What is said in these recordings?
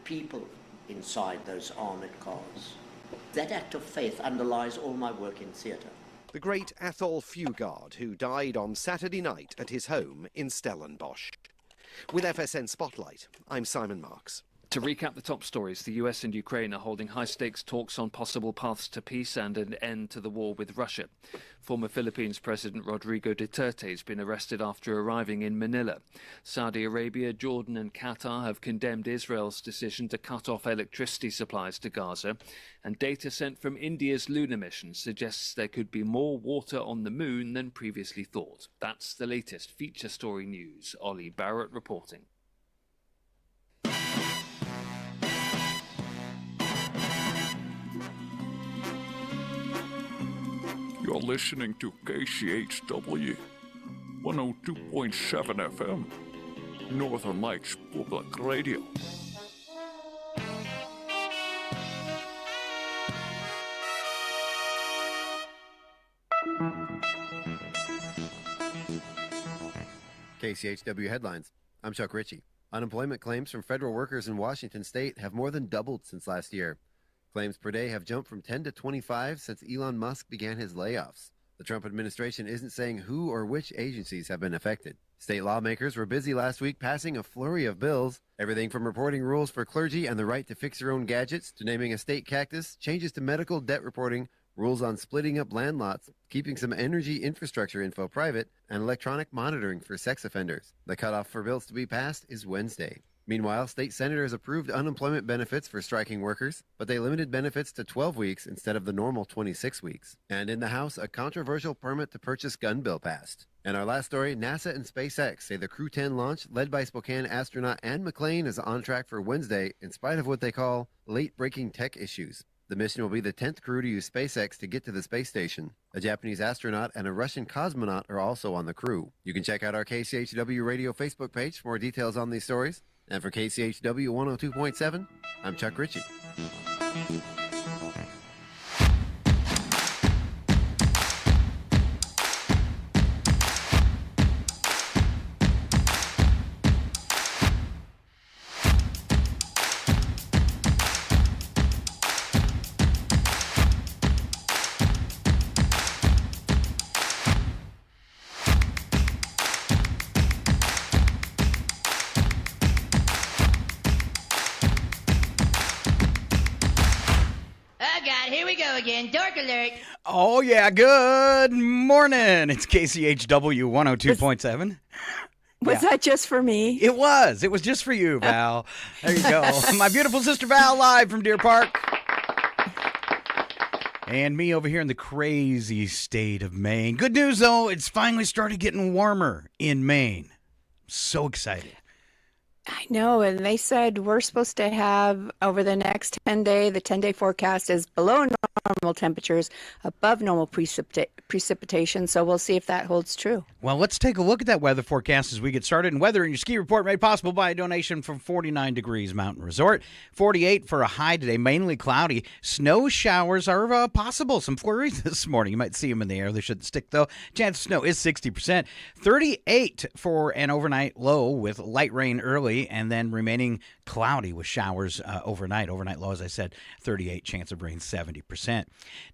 people inside those armoured cars. That act of faith underlies all my work in theatre. The great Athol Fugard, who died on Saturday night at his home in Stellenbosch. With FSN Spotlight, I'm Simon Marks. To recap the top stories, the US and Ukraine are holding high-stakes talks on possible paths to peace and an end to the war with Russia. Former Philippines President Rodrigo Duterte has been arrested after arriving in Manila. Saudi Arabia, Jordan and Qatar have condemned Israel's decision to cut off electricity supplies to Gaza. And data sent from India's lunar mission suggests there could be more water on the moon than previously thought. That's the latest feature story news. Ollie Barrett reporting. You're listening to KCHW 102.7 FM, Northern Lights Public Radio. KCHW headlines. I'm Chuck Ritchie. Unemployment claims from federal workers in Washington state have more than doubled since last year. Claims per day have jumped from 10 to 25 since Elon Musk began his layoffs. The Trump administration isn't saying who or which agencies have been affected. State lawmakers were busy last week passing a flurry of bills, everything from reporting rules for clergy and the right to fix your own gadgets to naming a state cactus, changes to medical debt reporting, rules on splitting up land lots, keeping some energy infrastructure info private, and electronic monitoring for sex offenders. The cutoff for bills to be passed is Wednesday. Meanwhile, state senators approved unemployment benefits for striking workers, but they limited benefits to 12 weeks instead of the normal 26 weeks. And in the House, a controversial permit to purchase gun bill passed. And our last story, NASA and SpaceX say the Crew 10 launch, led by Spokane astronaut Anne McClain, is on track for Wednesday in spite of what they call late-breaking tech issues. The mission will be the 10th crew to use SpaceX to get to the space station. A Japanese astronaut and a Russian cosmonaut are also on the crew. You can check out our KCHW radio Facebook page for more details on these stories. And for KCHW 102.7, I'm Chuck Ritchie. Dark alert. Oh, yeah. Good morning. It's KCHW 102.7. Was that just for me? It was. It was just for you, Val. There you go. My beautiful sister Val live from Deer Park. And me over here in the crazy state of Maine. Good news, though. It's finally started getting warmer in Maine. So excited. I know, and they said we're supposed to have over the next 10-day, the 10-day forecast is below normal temperatures, above normal precipitation, so we'll see if that holds true. Well, let's take a look at that weather forecast as we get started. And weather in your ski report made possible by a donation from 49 Degrees Mountain Resort. 48 for a high today, mainly cloudy. Snow showers are possible. Some flurries this morning. You might see them in the air. They shouldn't stick, though. Chance of snow is 60%. 38 for an overnight low with light rain early, and then remaining cloudy with showers overnight. Overnight low, as I said, 38, chance of rain 70%.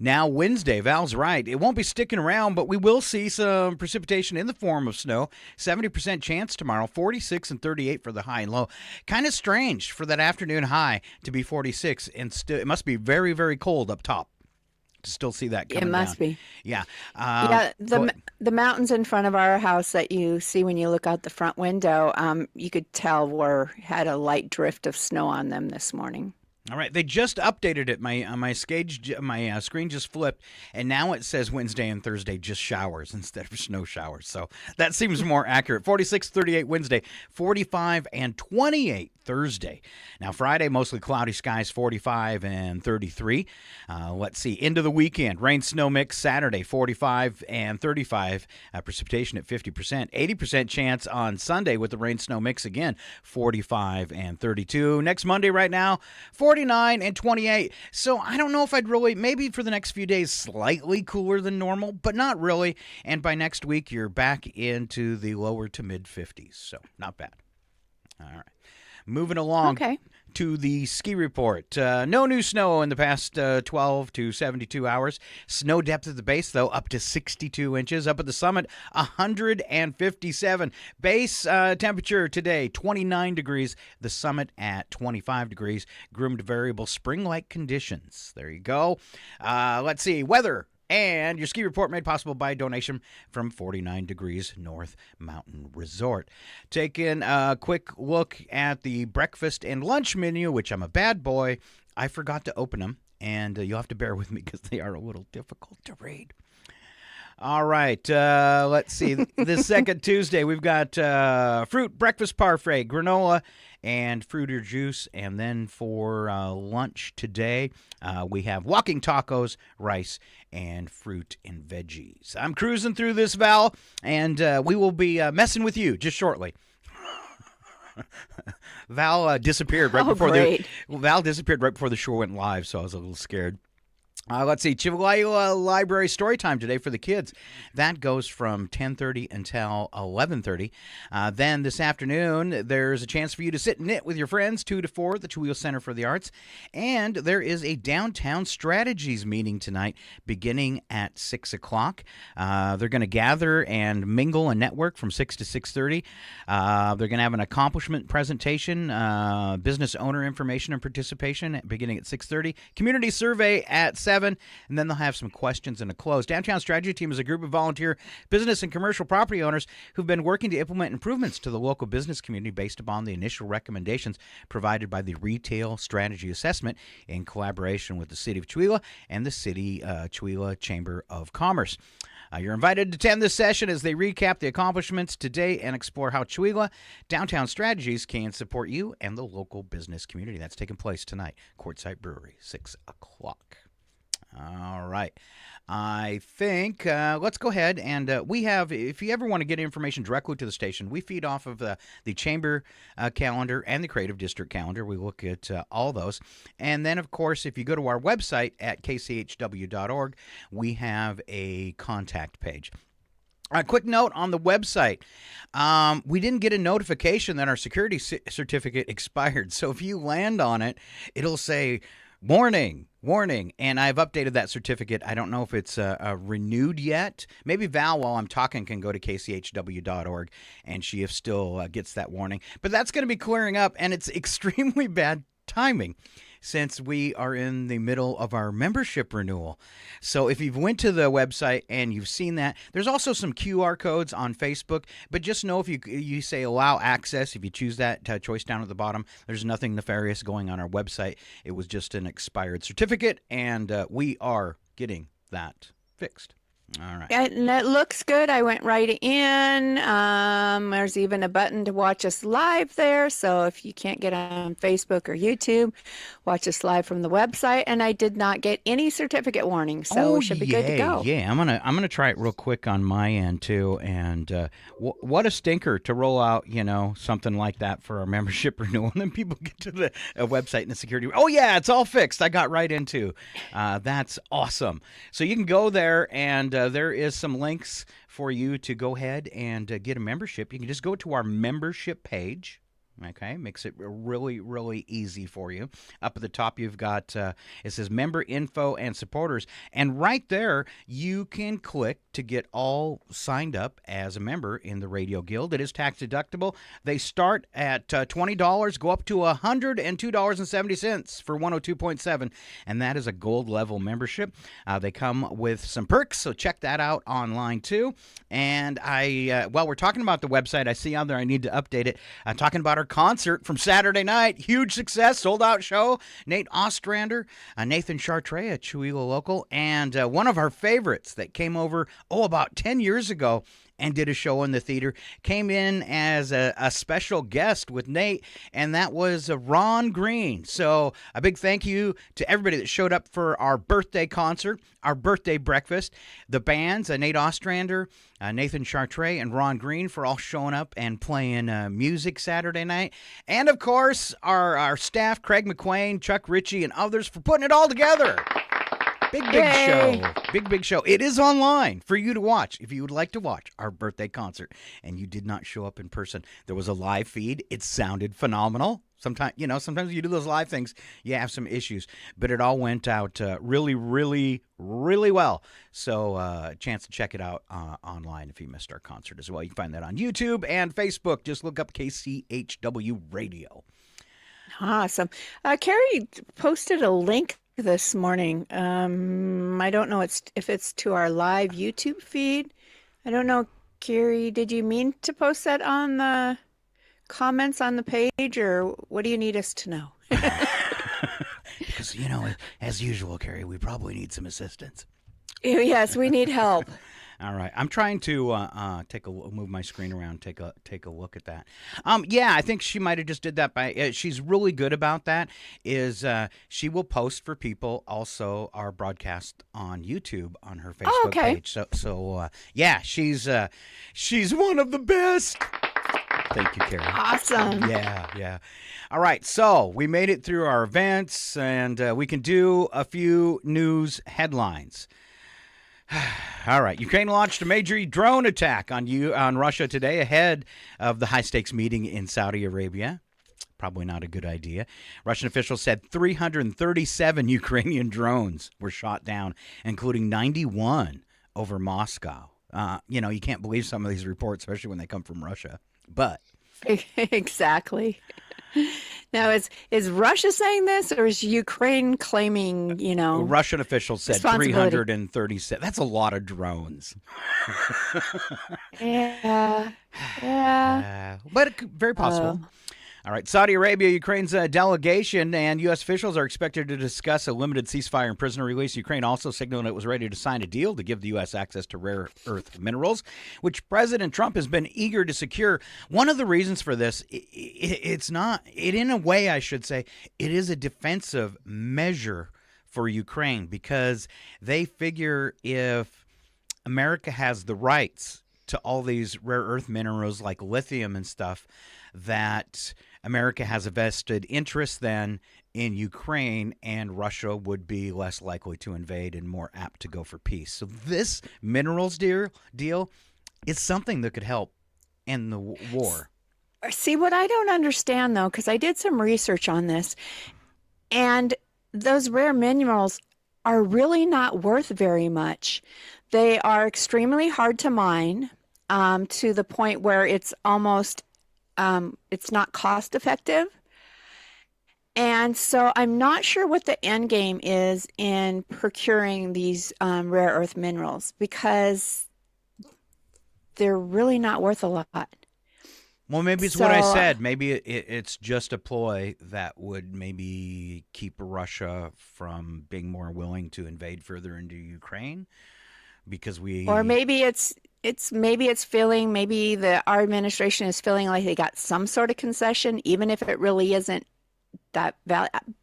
Now, Wednesday, Val's right. It won't be sticking around, but we will see some precipitation in the form of snow. 70% chance tomorrow, 46 and 38 for the high and low. Kind of strange for that afternoon high to be 46, and it must be very, very cold up top to still see that coming down. It must be. Yeah. The mountains in front of our house that you see when you look out the front window, you could tell had a light drift of snow on them this morning. All right, they just updated it. My screen just flipped, and now it says Wednesday and Thursday just showers instead of snow showers. So that seems more accurate. 46, 38 Wednesday, 45 and 28 Thursday. Now Friday, mostly cloudy skies, 45 and 33. Let's see, into the weekend, rain snow mix Saturday, 45 and 35. Precipitation at 50%, 80% chance on Sunday with the rain snow mix again, 45 and 32. Next Monday right now, 49 and 28. So I don't know if I'd really, maybe for the next few days, slightly cooler than normal, but not really. And by next week, you're back into the lower to mid 50s. So not bad. All right. Moving along to the ski report. No new snow in the past 12 to 72 hours. Snow depth at the base, though, up to 62 inches. Up at the summit, 157. Base temperature today, 29 degrees. The summit at 25 degrees. Groomed variable spring-like conditions. There you go. Let's see. Weather. And your ski report made possible by a donation from 49 Degrees North Mountain Resort. Taking a quick look at the breakfast and lunch menu, which I'm a bad boy. I forgot to open them, and you'll have to bear with me because they are a little difficult to read. All right, let's see. This second Tuesday, we've got fruit breakfast parfait, granola, and fruit or juice. And then for lunch today, we have walking tacos, rice, and fruit and veggies. I'm cruising through this, Val, and we will be messing with you just shortly. Val disappeared right before Val disappeared right before the show went live, so I was a little scared. Let's see, Chivalaila Library story time today for the kids. That goes from 10:30 until 11:30. Then this afternoon, there's a chance for you to sit and knit with your friends, 2 to 4 at the Chihuahua Center for the Arts. And there is a downtown strategies meeting tonight beginning at 6 o'clock. They're going to gather and mingle and network from 6 to 6:30. They're going to have an accomplishment presentation, business owner information and participation beginning at 6:30. Community survey at 7. And then they'll have some questions and a close. Downtown Strategy Team is a group of volunteer business and commercial property owners who've been working to implement improvements to the local business community based upon the initial recommendations provided by the Retail Strategy Assessment in collaboration with the City of Chihuahua and the City Chihuahua Chamber of Commerce. You're invited to attend this session as they recap the accomplishments today and explore how Chihuahua Downtown Strategies can support you and the local business community. That's taking place tonight, Quartzsite Brewery, 6 o'clock. All right. I think let's go ahead and we have, if you ever want to get information directly to the station, we feed off of the Chamber calendar and the Creative District calendar. We look at all those. And then, of course, if you go to our website at kchw.org, we have a contact page. A quick note on the website. We didn't get a notification that our security certificate expired. So if you land on it, it'll say, warning, and I've updated that certificate. I don't know if it's renewed yet. Maybe Val, while I'm talking, can go to kchw.org and see if still gets that warning. But that's going to be clearing up, and it's extremely bad timing since we are in the middle of our membership renewal. So if you've went to the website and you've seen that, there's also some QR codes on Facebook, but just know if you say allow access, if you choose that choice down at the bottom, there's nothing nefarious going on our website. It was just an expired certificate, and we are getting that fixed. All right. And it looks good. I went right in. There's even a button to watch us live there. So if you can't get on Facebook or YouTube, watch us live from the website. And I did not get any certificate warning, so we should be good to go. Yeah, I'm gonna try it real quick on my end too. And what a stinker to roll out, something like that for our membership renewal, and then people get to the website and the security. Oh yeah, it's all fixed. I got right into. That's awesome. So you can go there and. There is some links for you to go ahead and get a membership. You can just go to our membership page. Okay, makes it really, really easy for you. Up at the top, you've got, it says member info and supporters. And right there, you can click to get all signed up as a member in the Radio Guild. It is tax deductible. They start at $20, go up to $102.70 for 102.7. And that is a gold level membership. They come with some perks, so check that out online too. And while we're talking about the website, I see on there I need to update it. Talking about our concert from Saturday night. Huge success, sold out show. Nate Ostrander, Nathan Chartre, a Chihuahua local, and one of our favorites that came over, about 10 years ago and did a show in the theater, came in as a special guest with Nate, and that was Ron Green. So a big thank you to everybody that showed up for our birthday concert, our birthday breakfast, the bands, Nate Ostrander, Nathan Chartre, and Ron Green for all showing up and playing music Saturday night. And, of course, our staff, Craig McQuain, Chuck Ritchie, and others for putting it all together. Big Yay. show. Big show. It is online for you to watch if you would like to watch our birthday concert and you did not show up in person. There was a live feed. It sounded phenomenal. Sometimes you do those live things, you have some issues, but it all went out really, really, really well. So a chance to check it out online if you missed our concert as well. You can find that on YouTube and Facebook. Just look up KCHW Radio. Awesome. Carrie posted a link this morning. I don't know if it's to our live YouTube feed. I don't know, Carrie, did you mean to post that on the comments on the page, or what do you need us to know? Because, as usual, Carrie, we probably need some assistance. Yes, we need help. All right, I'm trying to move my screen around, take a look at that. I think she might have just did that by. She's really good about that. She will post for people also our broadcast on YouTube on her Facebook page. So she's one of the best. Thank you, Carrie. Awesome. Yeah. All right, so we made it through our events, and we can do a few news headlines. All right, Ukraine launched a major drone attack on Russia today ahead of the high-stakes meeting in Saudi Arabia. Probably not a good idea. Russian officials said 337 Ukrainian drones were shot down, including 91 over Moscow. You can't believe some of these reports, especially when they come from Russia. But exactly. Now, is Russia saying this, or is Ukraine claiming, Russian officials said 337. That's a lot of drones. Yeah. But very possible. All right, Saudi Arabia, Ukraine's delegation and U.S. officials are expected to discuss a limited ceasefire and prisoner release. Ukraine also signaled it was ready to sign a deal to give the U.S. access to rare earth minerals, which President Trump has been eager to secure. One of the reasons for this, in a way, I should say, it is a defensive measure for Ukraine because they figure if America has the rights to all these rare earth minerals like lithium and stuff, that America has a vested interest then in Ukraine, and Russia would be less likely to invade and more apt to go for peace. So this minerals deal is something that could help end the war. See, what I don't understand, though, because I did some research on this, and those rare minerals are really not worth very much. They are extremely hard to mine to the point where it's almost it's not cost effective. And so I'm not sure what the end game is in procuring these rare earth minerals because they're really not worth a lot. Well, maybe it's what I said. Maybe it's just a ploy that would maybe keep Russia from being more willing to invade further into Ukraine because or maybe our administration is feeling like they got some sort of concession, even if it really isn't that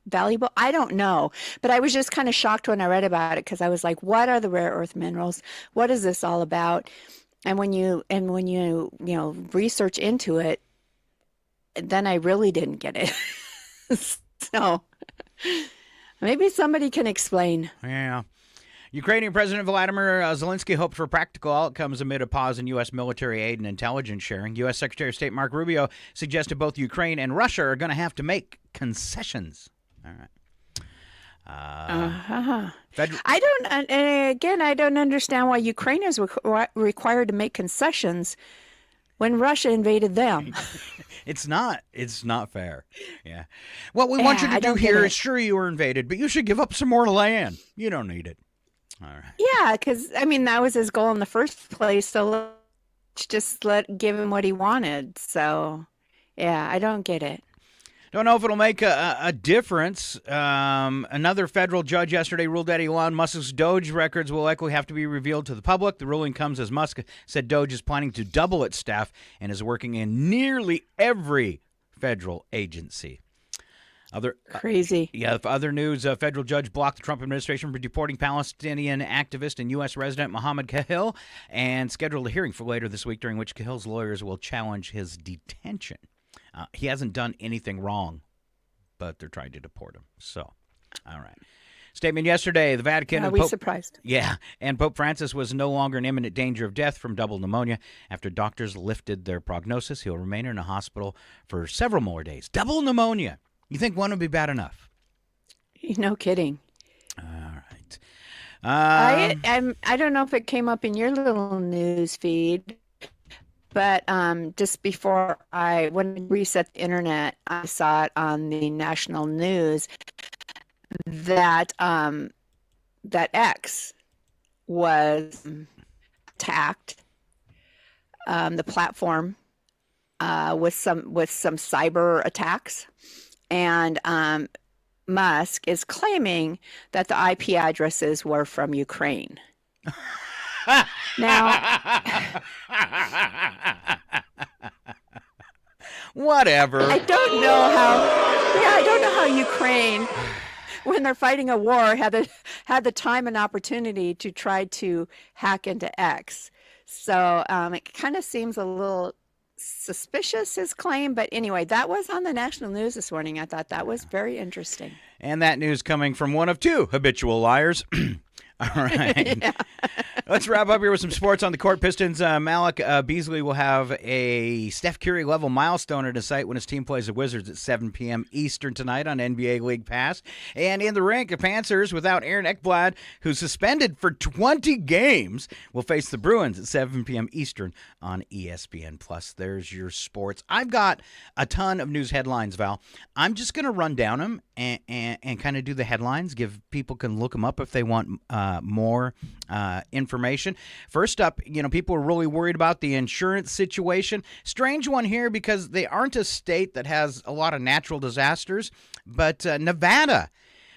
valuable. I don't know, but I was just kind of shocked when I read about it because I was like, what are the rare earth minerals? What is this all about? And when you research into it, then I really didn't get it. So maybe somebody can explain. Yeah. Ukrainian President Vladimir Zelensky hoped for practical outcomes amid a pause in U.S. military aid and intelligence sharing. U.S. Secretary of State Marco Rubio suggested both Ukraine and Russia are going to have to make concessions. All right. I don't understand why Ukraine is required to make concessions when Russia invaded them. It's not fair. Yeah. What we want you to do here is, sure, you were invaded, but you should give up some more land. You don't need it. All right. Yeah, because that was his goal in the first place. So let's just give him what he wanted. So, yeah, I don't get it. Don't know if it'll make a difference. Another federal judge yesterday ruled that Elon Musk's Doge records will likely have to be revealed to the public. The ruling comes as Musk said Doge is planning to double its staff and is working in nearly every federal agency. Crazy. Other news, a federal judge blocked the Trump administration from deporting Palestinian activist and U.S. resident Mohammed Kahil and scheduled a hearing for later this week during which Kahil's lawyers will challenge his detention. He hasn't done anything wrong, but they're trying to deport him. So, all right. Statement yesterday, the Vatican Are and we Pope, surprised? yeah, and Pope Francis was no longer in imminent danger of death from double pneumonia after doctors lifted their prognosis. He'll remain in a hospital for several more days. Double pneumonia. You think one would be bad enough? No kidding. All right. I don't know if it came up in your little news feed, but just before I when I reset the internet, I saw it on the national news that that X was attacked, the platform with some cyber attacks, and Musk is claiming that the IP addresses were from Ukraine. Now, whatever. I don't know how Ukraine, when they're fighting a war, had the time and opportunity to try to hack into X. So it kind of seems a little suspicious, his claim. But anyway, that was on the national news this morning. I thought that was very interesting. And that news coming from one of two habitual liars. All right. Yeah. Let's wrap up here with some sports on the court. Pistons, Malik Beasley will have a Steph Curry level milestone at his site when his team plays the Wizards at 7 p.m. Eastern tonight on NBA League Pass. And in the rink, the Panthers, without Aaron Ekblad, who's suspended for 20 games, will face the Bruins at 7 p.m. Eastern on ESPN+. There's your sports. I've got a ton of news headlines, Val. I'm just going to run down them and kind of do the headlines, give people can look them up if they want more information. First up, people are really worried about the insurance situation. Strange one here because they aren't a state that has a lot of natural disasters, but Nevada.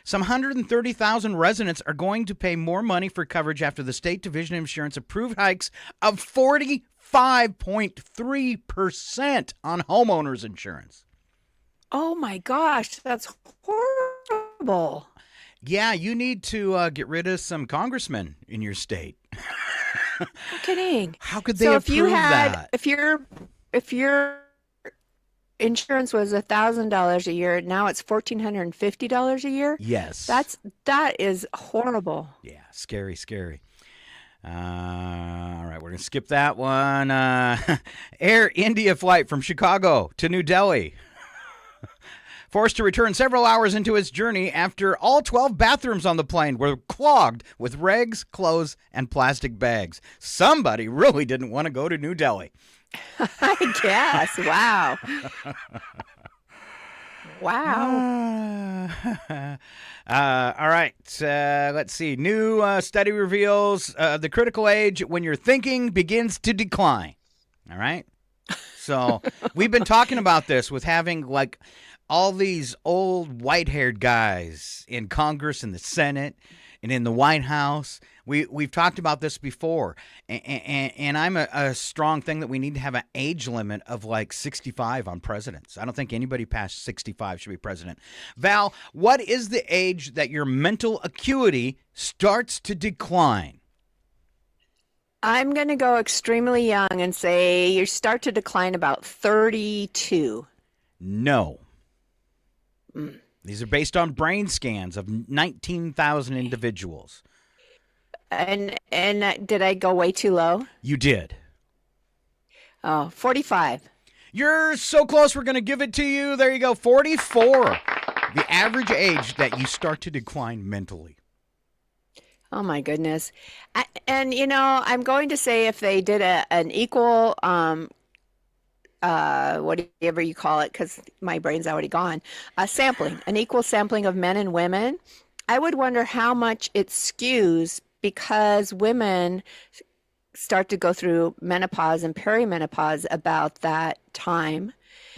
Some 130,000 residents are going to pay more money for coverage after the State Division of Insurance approved hikes of 45.3% on homeowners insurance. Oh my gosh, that's horrible. Yeah, you need to get rid of some congressmen in your state. No kidding. How could they approve that? If your insurance was $1,000 a year, now it's $1,450 a year. Yes. That is horrible. Yeah, scary. All right, we're going to skip that one. Air India flight from Chicago to New Delhi. Forced to return several hours into its journey after all 12 bathrooms on the plane were clogged with rags, clothes, and plastic bags. Somebody really didn't want to go to New Delhi. I guess. Wow. Wow. All right. Let's see. New study reveals the critical age when your thinking begins to decline. All right. So we've been talking about this with having all these old white-haired guys in Congress and the Senate and in the White House. We've talked about this before, and I'm a strong thing that we need to have an age limit of 65 on presidents. I don't think anybody past 65 should be president. Val, what is the age that your mental acuity starts to decline? I'm going to go extremely young and say you start to decline about 32. No. These are based on brain scans of 19,000 individuals. And did I go way too low? You did. Oh, 45. You're so close, we're going to give it to you. There you go, 44. The average age that you start to decline mentally. Oh, my goodness. I'm going to say if they did an equal whatever you call it, because my brain's already gone, an equal sampling of men and women, I would wonder how much it skews because women start to go through menopause and perimenopause about that time.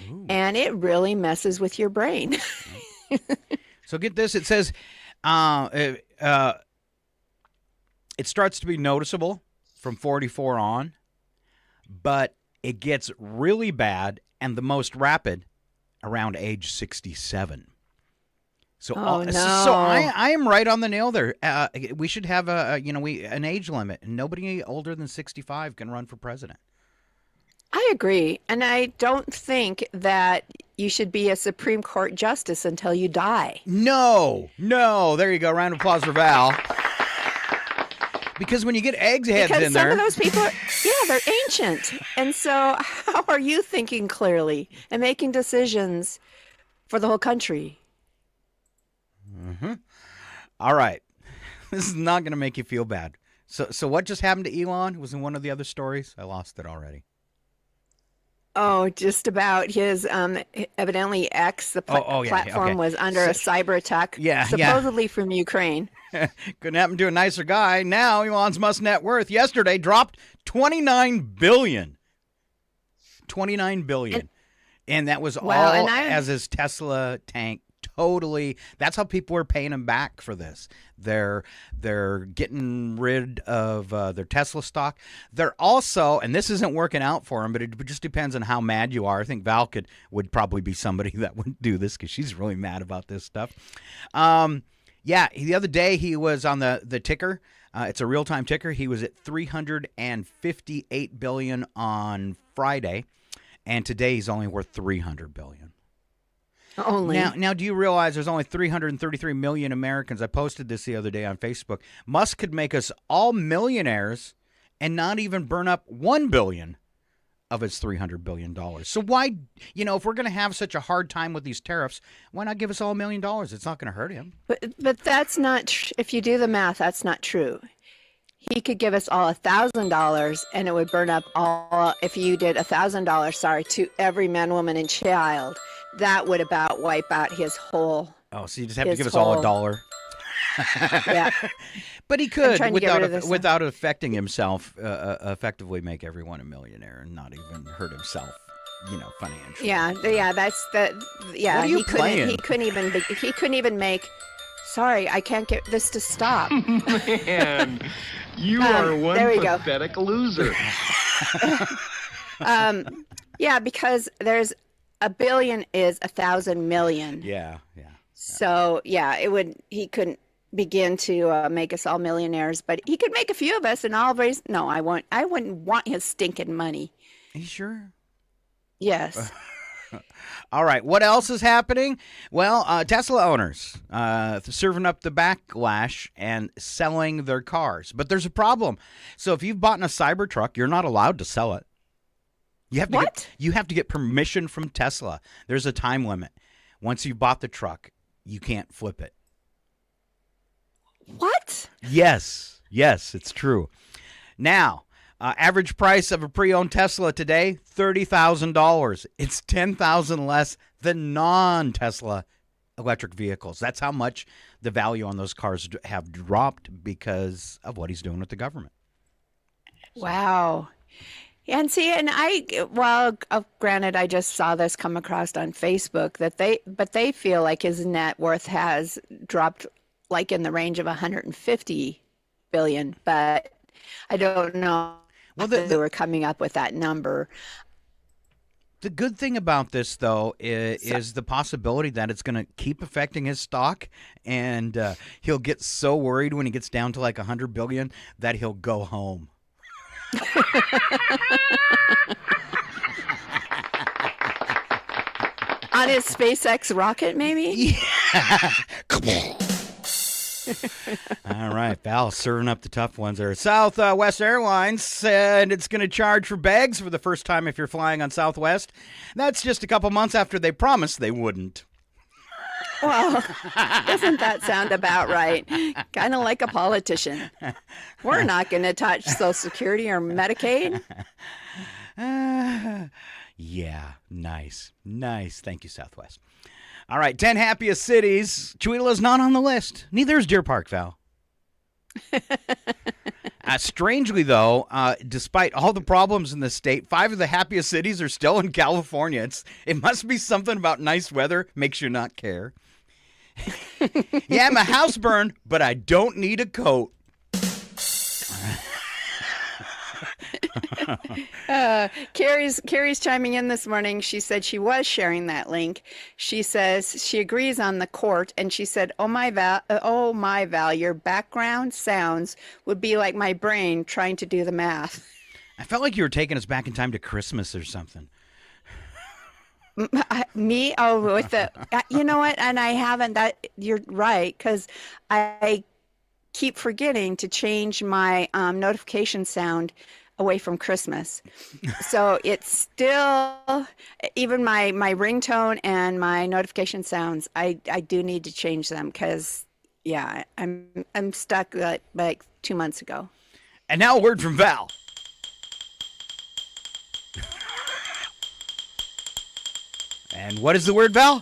Ooh. And it really messes with your brain. So get this, it says it starts to be noticeable from 44 on, but it gets really bad and the most rapid around age 67. So, no. So I am right on the nail there. We should have an age limit, and nobody older than 65 can run for president. I agree, and I don't think that you should be a Supreme Court justice until you die. No. There you go. Round of applause for Val. Because when you get eggheads Because in some there, of those people are, they're ancient. And so how are you thinking clearly and making decisions for the whole country? all right, this is not going to make you feel bad. So what just happened to Elon? It was in one of the other stories. I lost it already. Oh, just about his evidently X, the platform okay. was under a cyber attack, supposedly from Ukraine. Couldn't happen to a nicer guy. Now Elon's Musk net worth yesterday dropped $29 billion. $29 billion. And that was all as his Tesla tank. Totally. That's how people are paying him back for this. They're getting rid of their Tesla stock. They're also, and this isn't working out for him, but it just depends on how mad you are. I think Val would probably be somebody that would do this because she's really mad about this stuff. The other day he was on the ticker. It's a real-time ticker. He was at $358 billion on Friday, and today he's only worth $300 billion. Only. Now, do you realize there's only 333 million Americans? I posted this the other day on Facebook. Musk could make us all millionaires and not even burn up $1 billion of his $300 billion. So why, if we're going to have such a hard time with these tariffs, why not give us all $1 million? It's not going to hurt him. But that's not, if you do the math, that's not true. He could give us all $1,000 and it would burn up all, if you did $1,000, to every man, woman, and child. That would about wipe out his whole. Oh, so you just have to give us all $1. Yeah. But he could, without affecting himself, effectively make everyone a millionaire and not even hurt himself, financially. Yeah, that's the. Yeah, what are you playing? He couldn't even make. Sorry, I can't get this to stop. Man, you are one pathetic loser. Yeah, because there's. $1 billion is 1,000 million. Yeah. So he couldn't begin to make us all millionaires, but he could make a few of us, and all raise. No, I wouldn't want his stinking money. Are you sure? Yes. All right. What else is happening? Well, Tesla owners serving up the backlash and selling their cars, but there's a problem. So if you've bought a Cybertruck, you're not allowed to sell it. You have to get permission from Tesla. There's a time limit. Once you've bought the truck, you can't flip it. What? Yes, it's true. Now, average price of a pre-owned Tesla today, $30,000. It's $10,000 less than non-Tesla electric vehicles. That's how much the value on those cars have dropped because of what he's doing with the government. Wow. And see, granted, I just saw this come across on Facebook but they feel like his net worth has dropped like in the range of 150 billion, but I don't know how they were coming up with that number. The good thing about this, though, is the possibility that it's going to keep affecting his stock, and he'll get so worried when he gets down to like 100 billion that he'll go home. On his SpaceX rocket, maybe? Yeah. All right, Val, serving up the tough ones there. Southwest Airlines said it's going to charge for bags for the first time if you're flying on Southwest. That's just a couple months after they promised they wouldn't. Well, doesn't that sound about right? Kind of like a politician. We're not going to touch Social Security or Medicaid. Yeah, nice. Thank you, Southwest. All right, 10 happiest cities. Chihuahua's not on the list. Neither is Deer Park, Val. Strangely, though, despite all the problems in the state, 5 of the happiest cities are still in California. It must be something about nice weather makes you not care. Yeah, my house burned, but I don't need a coat. Carrie's chiming in this morning. She said she was sharing that link. She says she agrees on the court, and she said, oh my Val, your background sounds would be like my brain trying to do the math. I felt like you were taking us back in time to Christmas or something. Me? Oh, with the, you know what? And I haven't, you're right, because I keep forgetting to change my notification sound away from Christmas. So it's still, even my ringtone and my notification sounds, I do need to change them because, yeah, I'm stuck like 2 months ago. And now a word from Val. And what is the word, Val?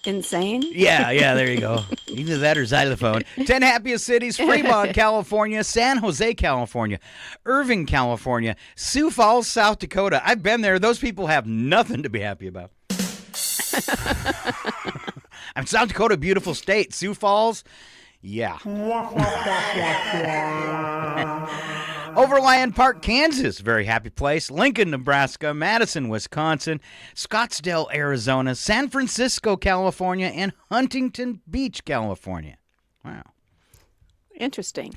Insane? Yeah, there you go. Either that or xylophone. 10 happiest cities: Fremont, California; San Jose, California; Irving, California; Sioux Falls, South Dakota. I've been there. Those people have nothing to be happy about. South Dakota, beautiful state. Sioux Falls, yeah. Overland Park, Kansas, very happy place. Lincoln, Nebraska; Madison, Wisconsin; Scottsdale, Arizona; San Francisco, California; and Huntington Beach, California. Wow. Interesting.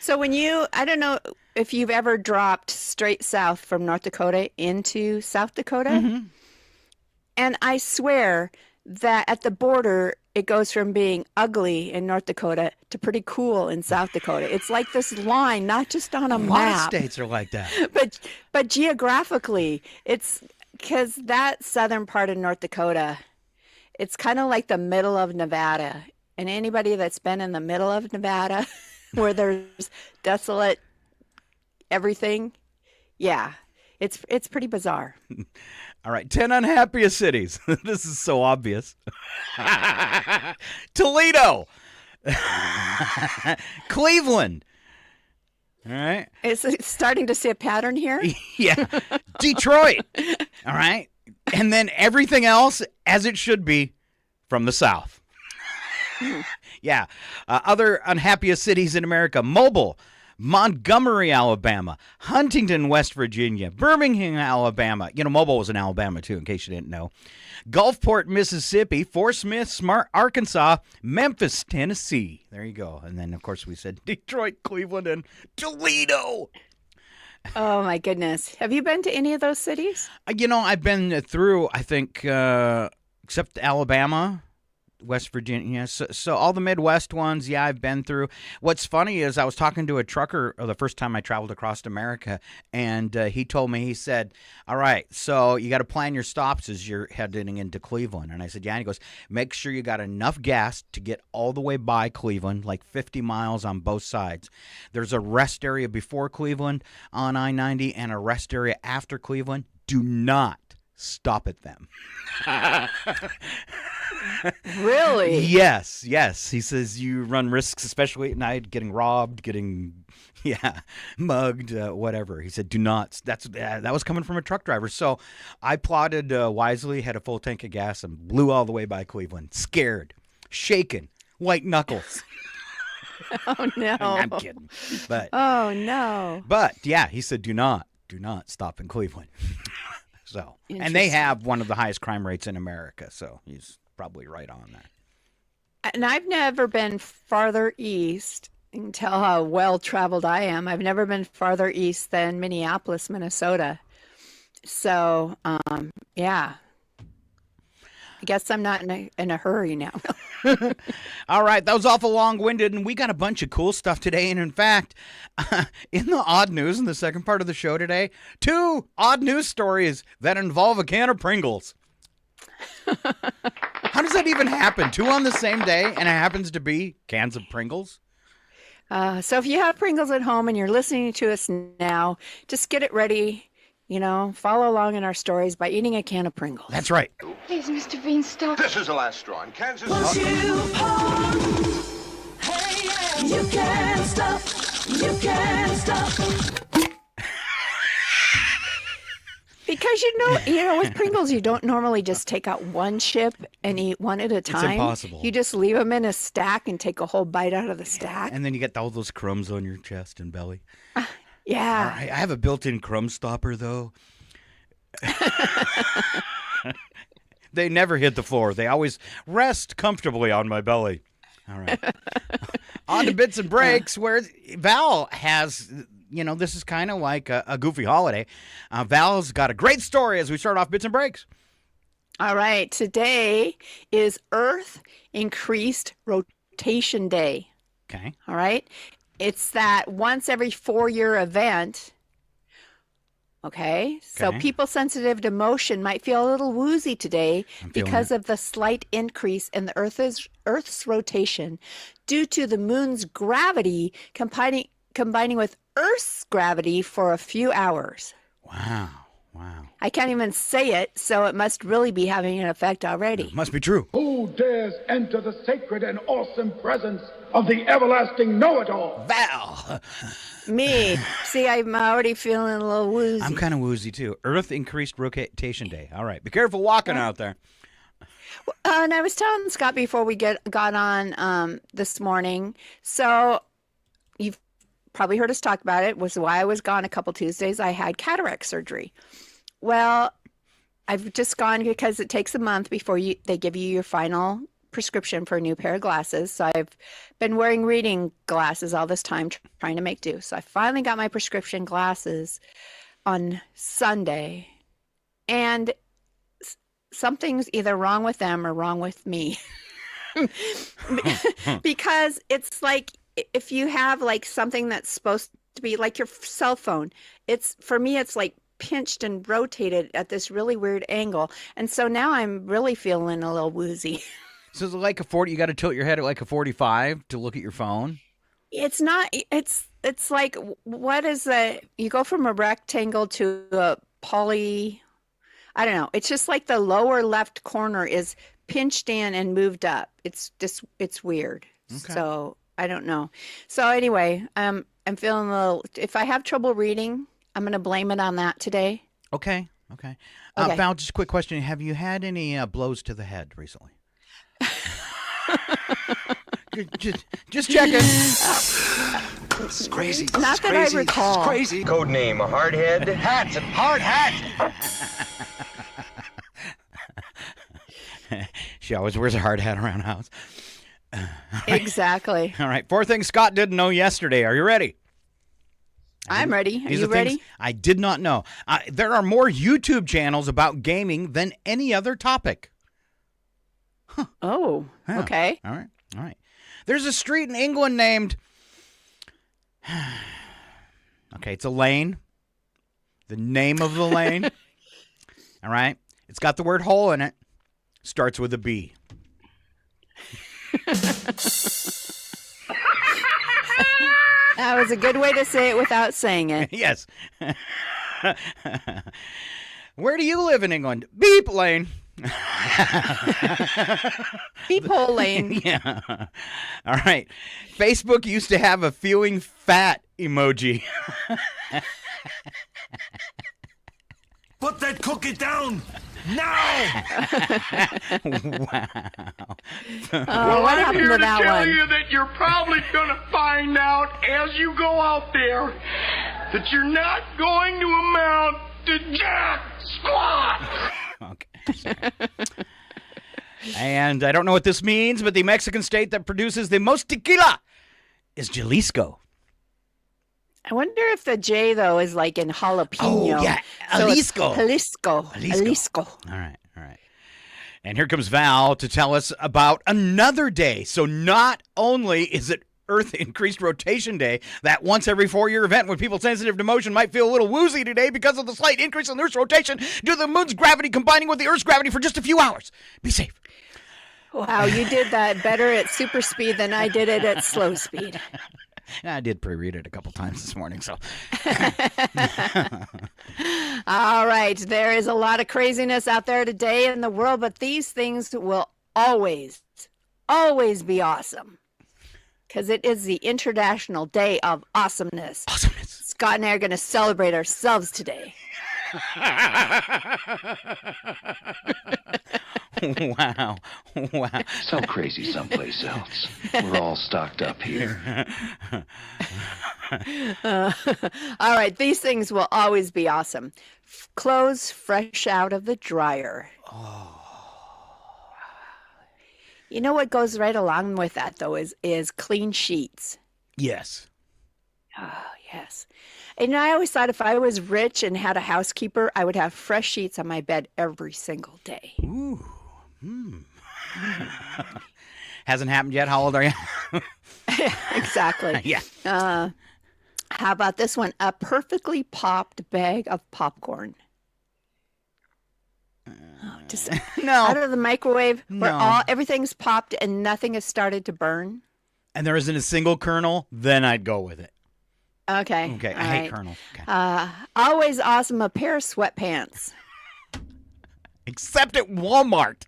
So I don't know if you've ever dropped straight south from North Dakota into South Dakota. Mm-hmm. And I swear that at the border, it goes from being ugly in North Dakota to pretty cool in South Dakota. It's like this line, not just on a map. A lot of states are like that. But geographically, it's because that southern part of North Dakota, it's kind of like the middle of Nevada. And anybody that's been in the middle of Nevada where there's desolate everything, yeah, it's pretty bizarre. All right, 10 unhappiest cities. This is so obvious. Toledo. Cleveland. All right. It's starting to see a pattern here. Yeah. Detroit. All right. And then everything else as it should be from the South. Yeah. Other unhappiest cities in America: Mobile, Montgomery, Alabama; Huntington, West Virginia; Birmingham, Alabama. You know, Mobile was in Alabama, too, in case you didn't know. Gulfport, Mississippi; Fort Smith, Smart, Arkansas; Memphis, Tennessee. There you go. And then, of course, we said Detroit, Cleveland, and Toledo. Oh, my goodness. Have you been to any of those cities? You know, I've been through, I think, except Alabama, West Virginia. So all the Midwest ones, yeah, I've been through. What's funny is I was talking to a trucker the first time I traveled across America, and he told me, he said, all right, so you got to plan your stops as you're heading into Cleveland. And I said, yeah. And he goes, make sure you got enough gas to get all the way by Cleveland, like 50 miles on both sides. There's a rest area before Cleveland on I-90 and a rest area after Cleveland. Do not stop at them. Really? Yes. He says you run risks, especially at night, getting robbed, getting mugged, whatever. He said, do not. That was coming from a truck driver. So I plotted wisely, had a full tank of gas, and blew all the way by Cleveland. Scared, shaken, white knuckles. Oh, no. I'm kidding. But, oh, no. But, yeah, he said, do not stop in Cleveland. So, and they have one of the highest crime rates in America, so he's probably right on there. And I've never been farther east. You can tell how well-traveled I am. I've never been farther east than Minneapolis, Minnesota. So, yeah. I guess I'm not in a hurry now. All right, that was awful long-winded, and we got a bunch of cool stuff today. And in fact, in the odd news in the second part of the show today, 2 odd news stories that involve a can of Pringles. How does that even happen? 2 on the same day, and it happens to be cans of Pringles? So if you have Pringles at home and you're listening to us now, just get it ready. You know, follow along in our stories by eating a can of Pringles. That's right. Please, Mr. Beanstalk. This is the last straw in Kansas. You can't stop. Because you know, with Pringles, you don't normally just take out one chip and eat one at a time. It's impossible. You just leave them in a stack and take a whole bite out of the stack. And then you get all those crumbs on your chest and belly. Yeah. I have a built-in crumb stopper, though. They never hit the floor. They always rest comfortably on my belly. All right. On to Bits and Breaks, where Val has this is kind of like a goofy holiday. Val's got a great story as we start off Bits and Breaks. All right. Today is Earth Increased Rotation Day. Okay. All right. It's that once every 4-year event. Okay. So people sensitive to motion might feel a little woozy today because of the slight increase in the Earth's rotation due to the moon's gravity combining with Earth's gravity for a few hours. Wow. I can't even say it, so it must really be having an effect already. It must be true. Who dares enter the sacred and awesome presence of the everlasting know-it-all? Val! Me. See, I'm already feeling a little woozy. I'm kind of woozy, too. Earth Increased Rotation Day. All right. Be careful walking out there. And I was telling Scott before we got on this morning, so you've probably heard us talk about it, was why I was gone a couple Tuesdays. I had cataract surgery. Well, I've just gone because it takes a month before they give you your final prescription for a new pair of glasses. So I've been wearing reading glasses all this time trying to make do. So I finally got my prescription glasses on Sunday, and something's either wrong with them or wrong with me. Because it's like if you have like something that's supposed to be like your cell phone, for me it's like pinched and rotated at this really weird angle, and so now I'm really feeling a little woozy. So is it like a 40? You got to tilt your head at like a 45 to look at your phone? It's not. It's like, what is you go from a rectangle to a poly. I don't know. It's just like the lower left corner is pinched in and moved up. It's weird. Okay. So I don't know. So anyway, I'm feeling a little. If I have trouble reading, I'm going to blame it on that today. Okay. Val, just a quick question. Have you had any blows to the head recently? just checking. This is crazy. Not that I recall. This is crazy. Code name, Hardhead. Hard hat. She always wears a hard hat around the house. Exactly. All right. 4 things Scott didn't know yesterday. Are you ready? I'm ready. Are you ready? I did not know. There are more YouTube channels about gaming than any other topic. Huh. Oh, yeah. Okay. All right. There's a street in England named... Okay, it's a lane. The name of the lane. All right. It's got the word hole in it. Starts with a B. That was a good way to say it without saying it. Yes. Where do you live in England? Beep lane. Beep hole lane. Yeah. All right. Facebook used to have a feeling fat emoji. Put that cookie down now! Wow. Well, what I'm happened here to to that tell one? you that you're probably going to find out as you go out there that you're not going to amount to jack squat. Okay. And I don't know what this means, but the Mexican state that produces the most tequila is Jalisco. I wonder if the J, though, is like in jalapeno. Oh, yeah. So Jalisco. Jalisco. All right. And here comes Val to tell us about another day. So not only is it Earth Increased Rotation Day, that once every 4-year event when people sensitive to motion might feel a little woozy today because of the slight increase in the Earth's rotation due to the moon's gravity combining with the Earth's gravity for just a few hours. Be safe. Wow, you did that better at super speed than I did it at slow speed. I did pre-read it a couple times this morning, so. All right, there is a lot of craziness out there today in the world, but these things will always be awesome. Because it is the International Day of Awesomeness. Scott and I are going to celebrate ourselves today. Wow. So crazy someplace else. We're all stocked up here. All right, these things will always be awesome. Clothes fresh out of the dryer. Oh. You know what goes right along with that, though, is clean sheets. Yes. Oh, yes. And I always thought if I was rich and had a housekeeper, I would have fresh sheets on my bed every single day. Ooh. Hasn't happened yet. How old are you? Exactly. Yeah. How about this one? A perfectly popped bag of popcorn. Just No. out of the microwave where No. everything's popped and nothing has started to burn. And there isn't a single kernel, then I'd go with it. Okay. Okay. All I hate right. kernels. Okay. Always awesome. A pair of sweatpants. Except at Walmart.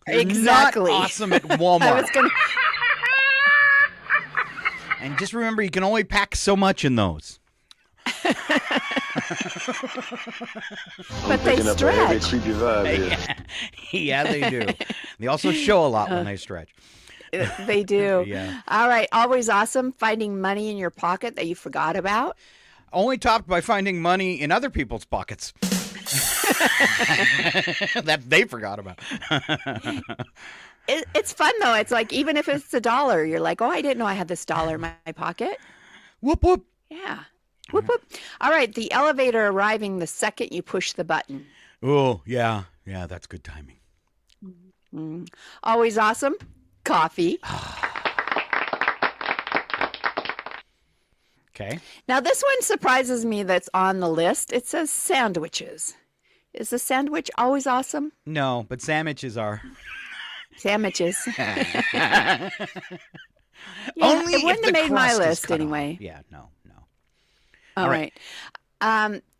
They're Exactly. Not awesome at Walmart. I was gonna. And just remember, you can only pack so much in those. But they stretch. creepy vibe here. Yeah, they do. They also show a lot when they stretch. They do. Yeah. All right. Always awesome. Finding money in your pocket that you forgot about. Only topped by finding money in other people's pockets. That they forgot about. It's fun, though. It's like, even if it's $1, you're like, oh, I didn't know I had this dollar in my pocket. Whoop, whoop. Yeah. Whoop, whoop. All right. The elevator arriving the second you push the button. Oh, yeah. Yeah, that's good timing. Always awesome. Coffee. Okay. Now, this one surprises me that's on the list. It says sandwiches. Is the sandwich always awesome? No, but sandwiches are. Sandwiches. Only it wouldn't if have made my crust is list cut anyway. off. Yeah, no. All right.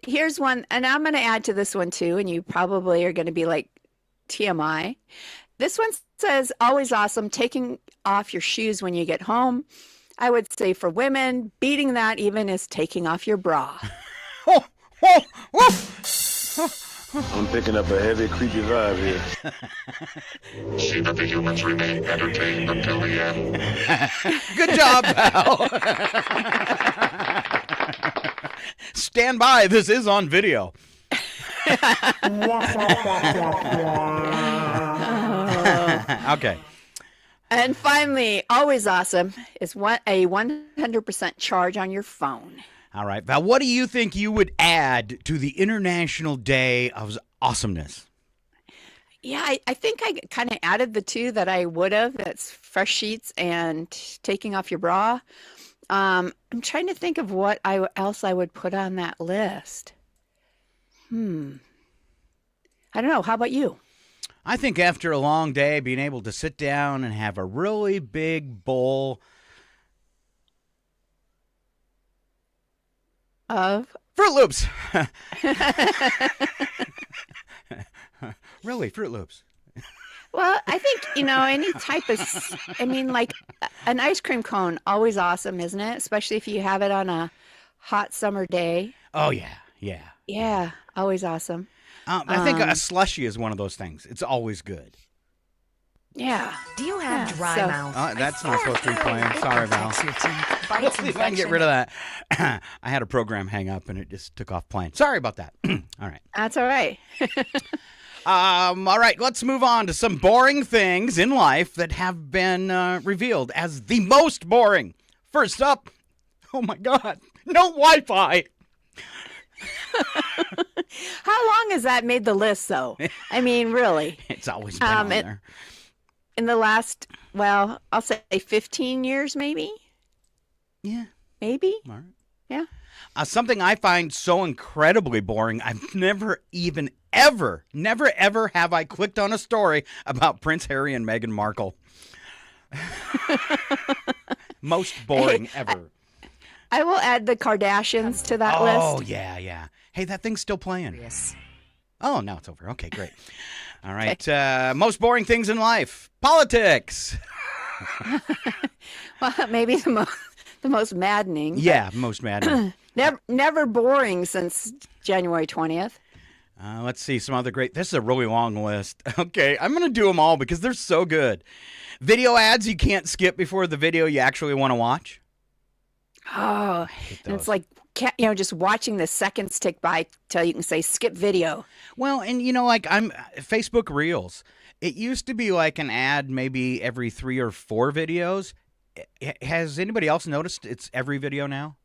Here's one, and I'm going to add to this one too, and you probably are going to be like, TMI. This one says, always awesome, taking off your shoes when you get home. I would say for women, beating that even is taking off your bra. I'm picking up a heavy, creepy vibe here. See that the humans remain entertained until the end. Good job, Val. Stand by. This is on video. Okay. And finally, always awesome is a 100% charge on your phone. All right, Val, what do you think you would add to the International Day of Awesomeness? Yeah, I think I kind of added the two that I would have. That's fresh sheets and taking off your bra. I'm trying to think of what else I would put on that list. I don't know. How about you? I think after a long day, being able to sit down and have a really big bowl of Fruit Loops. Really, Fruit Loops. Well, I think, any type of, like an ice cream cone, always awesome, isn't it? Especially if you have it on a hot summer day. Oh, yeah, yeah. Yeah, always awesome. I think a slushie is one of those things. It's always good. Yeah. Do you have dry mouth? That's not supposed to be playing. Sorry, Val. Let's see if I can get rid of that. I had a program hang up and it just took off playing. Sorry about that. All right. That's all right. All right, let's move on to some boring things in life that have been revealed as the most boring. First up, oh my God, no Wi-Fi. How long has that made the list, though? I mean, really. It's always been on there. In the last, I'll say 15 years, maybe? Yeah. Maybe? All right. Yeah. Something I find so incredibly boring, I've never ever have I clicked on a story about Prince Harry and Meghan Markle. Most boring ever. I will add the Kardashians to that list. Oh, yeah. Hey, that thing's still playing. Yes. Oh, now it's over. Okay, great. All right. Most boring things in life. Politics. Well, maybe the most maddening. Yeah, most maddening. Never boring since January 20th. Let's see some other great. This is a really long list. Okay, I'm going to do them all because they're so good. Video ads you can't skip before the video you actually want to watch. Oh, and it's like, just watching the seconds tick by till you can say skip video. Well, and I'm Facebook Reels. It used to be like an ad maybe every 3 or 4 videos. Has anybody else noticed it's every video now?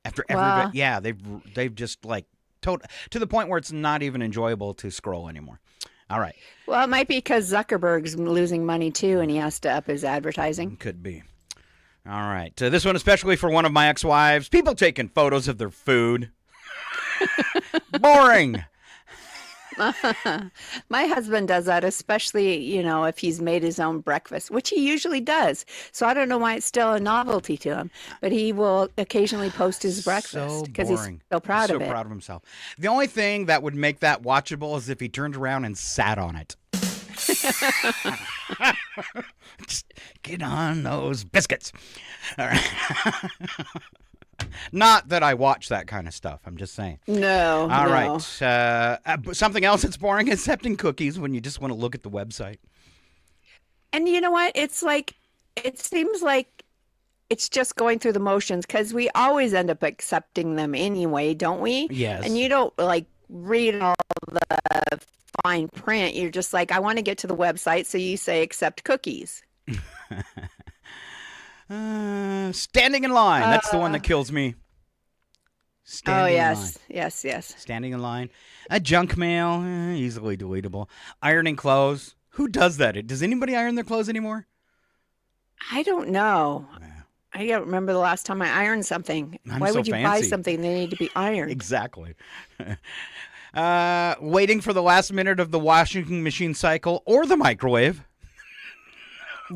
After everybody, yeah, they've just like to the point where it's not even enjoyable to scroll anymore. All right. Well, it might be because Zuckerberg's losing money too, and he has to up his advertising. Could be. All right. This one especially for one of my ex-wives. People taking photos of their food. Boring. My husband does that, especially, if he's made his own breakfast, which he usually does. So I don't know why it's still a novelty to him, but he will occasionally post his breakfast because he's so proud of it. So proud of himself. The only thing that would make that watchable is if he turned around and sat on it. Just get on those biscuits. All right. Not that I watch that kind of stuff. I'm just saying. No. All right. Something else that's boring is accepting cookies when you just want to look at the website. And you know what? It seems like it's just going through the motions because we always end up accepting them anyway, don't we? Yes. And you don't read all the fine print. You're just like, I want to get to the website. So you say accept cookies. Standing in line. That's the one that kills me. Standing in line. Yes. Standing in line. Junk mail, easily deletable. Ironing clothes. Who does that? Does anybody iron their clothes anymore? I don't know. Yeah. I don't remember the last time I ironed something. Why would you buy something that need to be ironed? Exactly. Waiting for the last minute of the washing machine cycle or the microwave.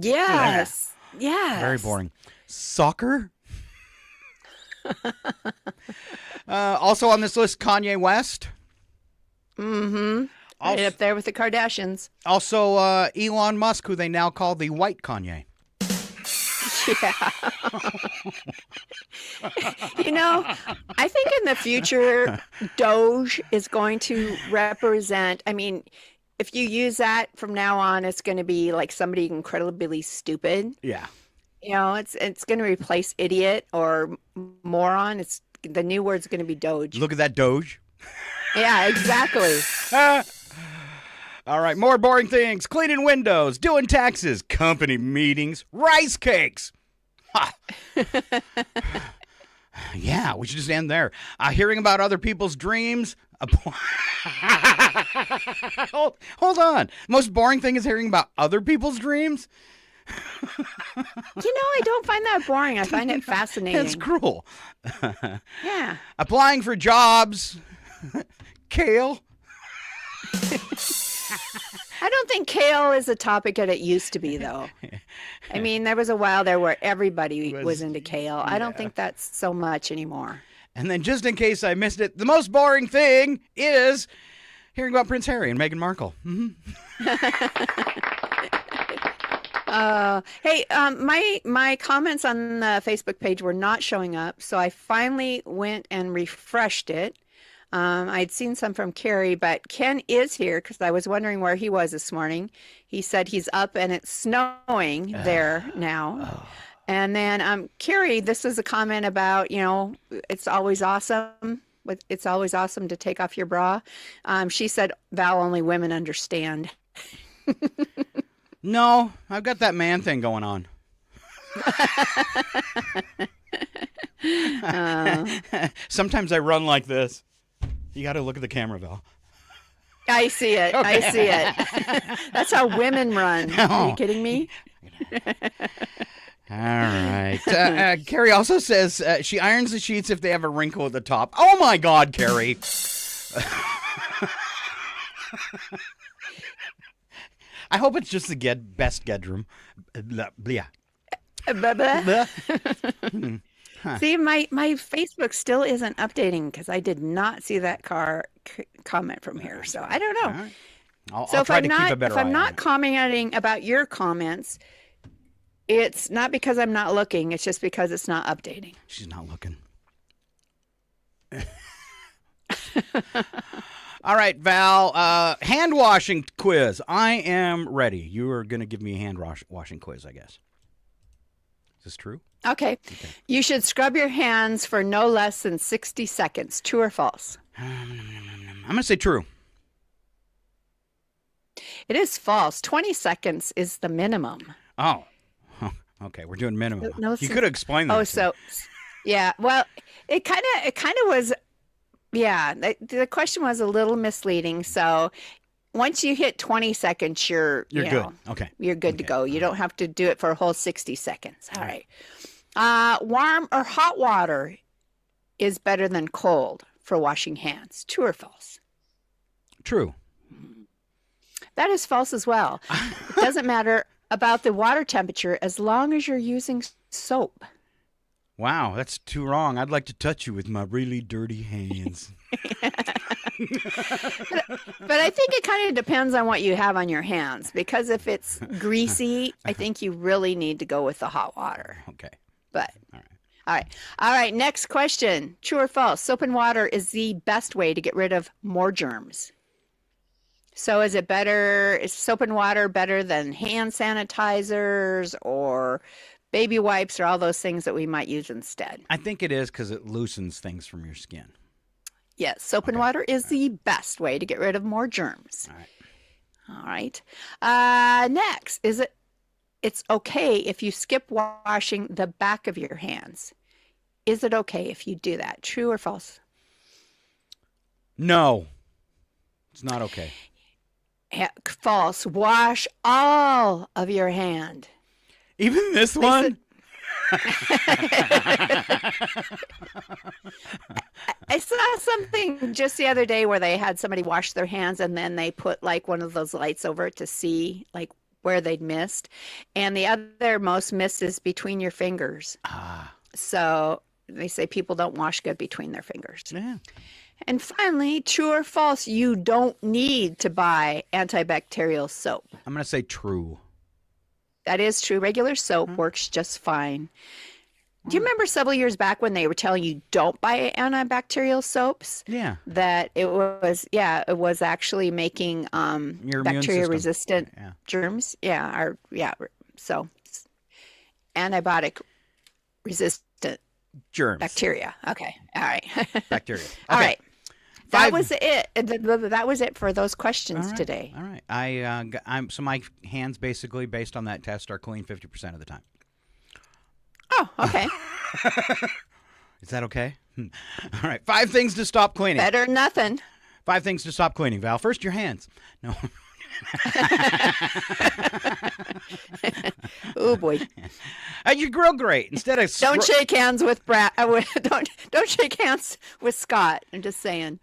Yes. Yes. Very boring. Soccer? Also on this list, Kanye West. Mm-hmm. Right up there with the Kardashians. Also Elon Musk, who they now call the white Kanye. Yeah. I think in the future, Doge is going to represent, if you use that from now on, it's going to be like somebody incredibly stupid. Yeah. It's going to replace idiot or moron. The new word's going to be Doge. Look at that Doge. Yeah, exactly. All right, more boring things. Cleaning windows, doing taxes, company meetings, rice cakes. Yeah, we should just end there. Hearing about other people's dreams. Hold on. Most boring thing is hearing about other people's dreams? I don't find that boring. I find it fascinating. It's cruel. Yeah. Applying for jobs. Kale. I don't think kale is a topic that it used to be, though. There was a while there where everybody was into kale. I don't think that's so much anymore. And then just in case I missed it, the most boring thing is hearing about Prince Harry and Meghan Markle. Mm-hmm. Hey, my comments on the Facebook page were not showing up, so I finally went and refreshed it. I'd seen some from Carrie, but Ken is here because I was wondering where he was this morning. He said he's up and it's snowing there now. Oh. And then Carrie, this is a comment about, it's always awesome. It's always awesome to take off your bra. She said, Val, only women understand. No, I've got that man thing going on. Sometimes I run like this. You got to look at the camera, Val. I see it. Okay. I see it. That's how women run. No. Are you kidding me? All right. Carrie also says she irons the sheets if they have a wrinkle at the top. Oh, my God, Carrie. I hope it's just the best bedroom. Yeah. See, my Facebook still isn't updating because I did not see that comment from here. So I don't know. Right. I'll try to keep a better eye on it. If I'm not commenting about your comments, it's not because I'm not looking. It's just because it's not updating. She's not looking. All right, Val, hand washing quiz. I am ready. You are going to give me a hand washing quiz, I guess. Is this true? Okay. You should scrub your hands for no less than 60 seconds. True or false? I'm going to say true. It is false. 20 seconds is the minimum. Oh. Okay, we're doing minimum. You could have explained that. Yeah. Well, it kind of was. Yeah. The question was a little misleading. So once you hit 20 seconds, you're good. Okay. You're good to go. You don't have to do it for a whole 60 seconds. All right. Warm or hot water is better than cold for washing hands. True or false? True. That is false as well. It doesn't matter about the water temperature as long as you're using soap. Wow, that's too wrong. I'd like to touch you with my really dirty hands. But I think it kind of depends on what you have on your hands, because if it's greasy, I think you really need to go with the hot water. Okay. But all right. Next question. True or false? Soap and water is the best way to get rid of more germs. So is soap and water better than hand sanitizers or baby wipes or all those things that we might use instead? I think it is because it loosens things from your skin. Yes, soap and water is the best way to get rid of more germs. All right. Next, it's okay if you skip washing the back of your hands. Is it okay if you do that? True or false? No, it's not okay. False. Wash all of your hand. Even this one? I saw something just the other day where they had somebody wash their hands and then they put like one of those lights over it to see like where they'd missed. And the other most missed is between your fingers. So they say people don't wash good between their fingers. Yeah. And finally, true or false, you don't need to buy antibacterial soap. I'm going to say true. That is true. Regular soap works just fine. Do you remember several years back when they were telling you don't buy antibacterial soaps? Yeah. That it was actually making bacteria-resistant germs. So antibiotic resistant germs. Bacteria. Okay. All right. Bacteria. Okay. All right. That was it. That was it for those questions today. All right. So my hands, basically, based on that test, are clean 50% of the time. Oh, okay. Is that okay? All right. 5 things to stop cleaning. Better than nothing. 5 things to stop cleaning, Val. First, your hands. No. Oh boy. You grill great. Instead of don't shake hands with Brad. Don't shake hands with Scott. I'm just saying.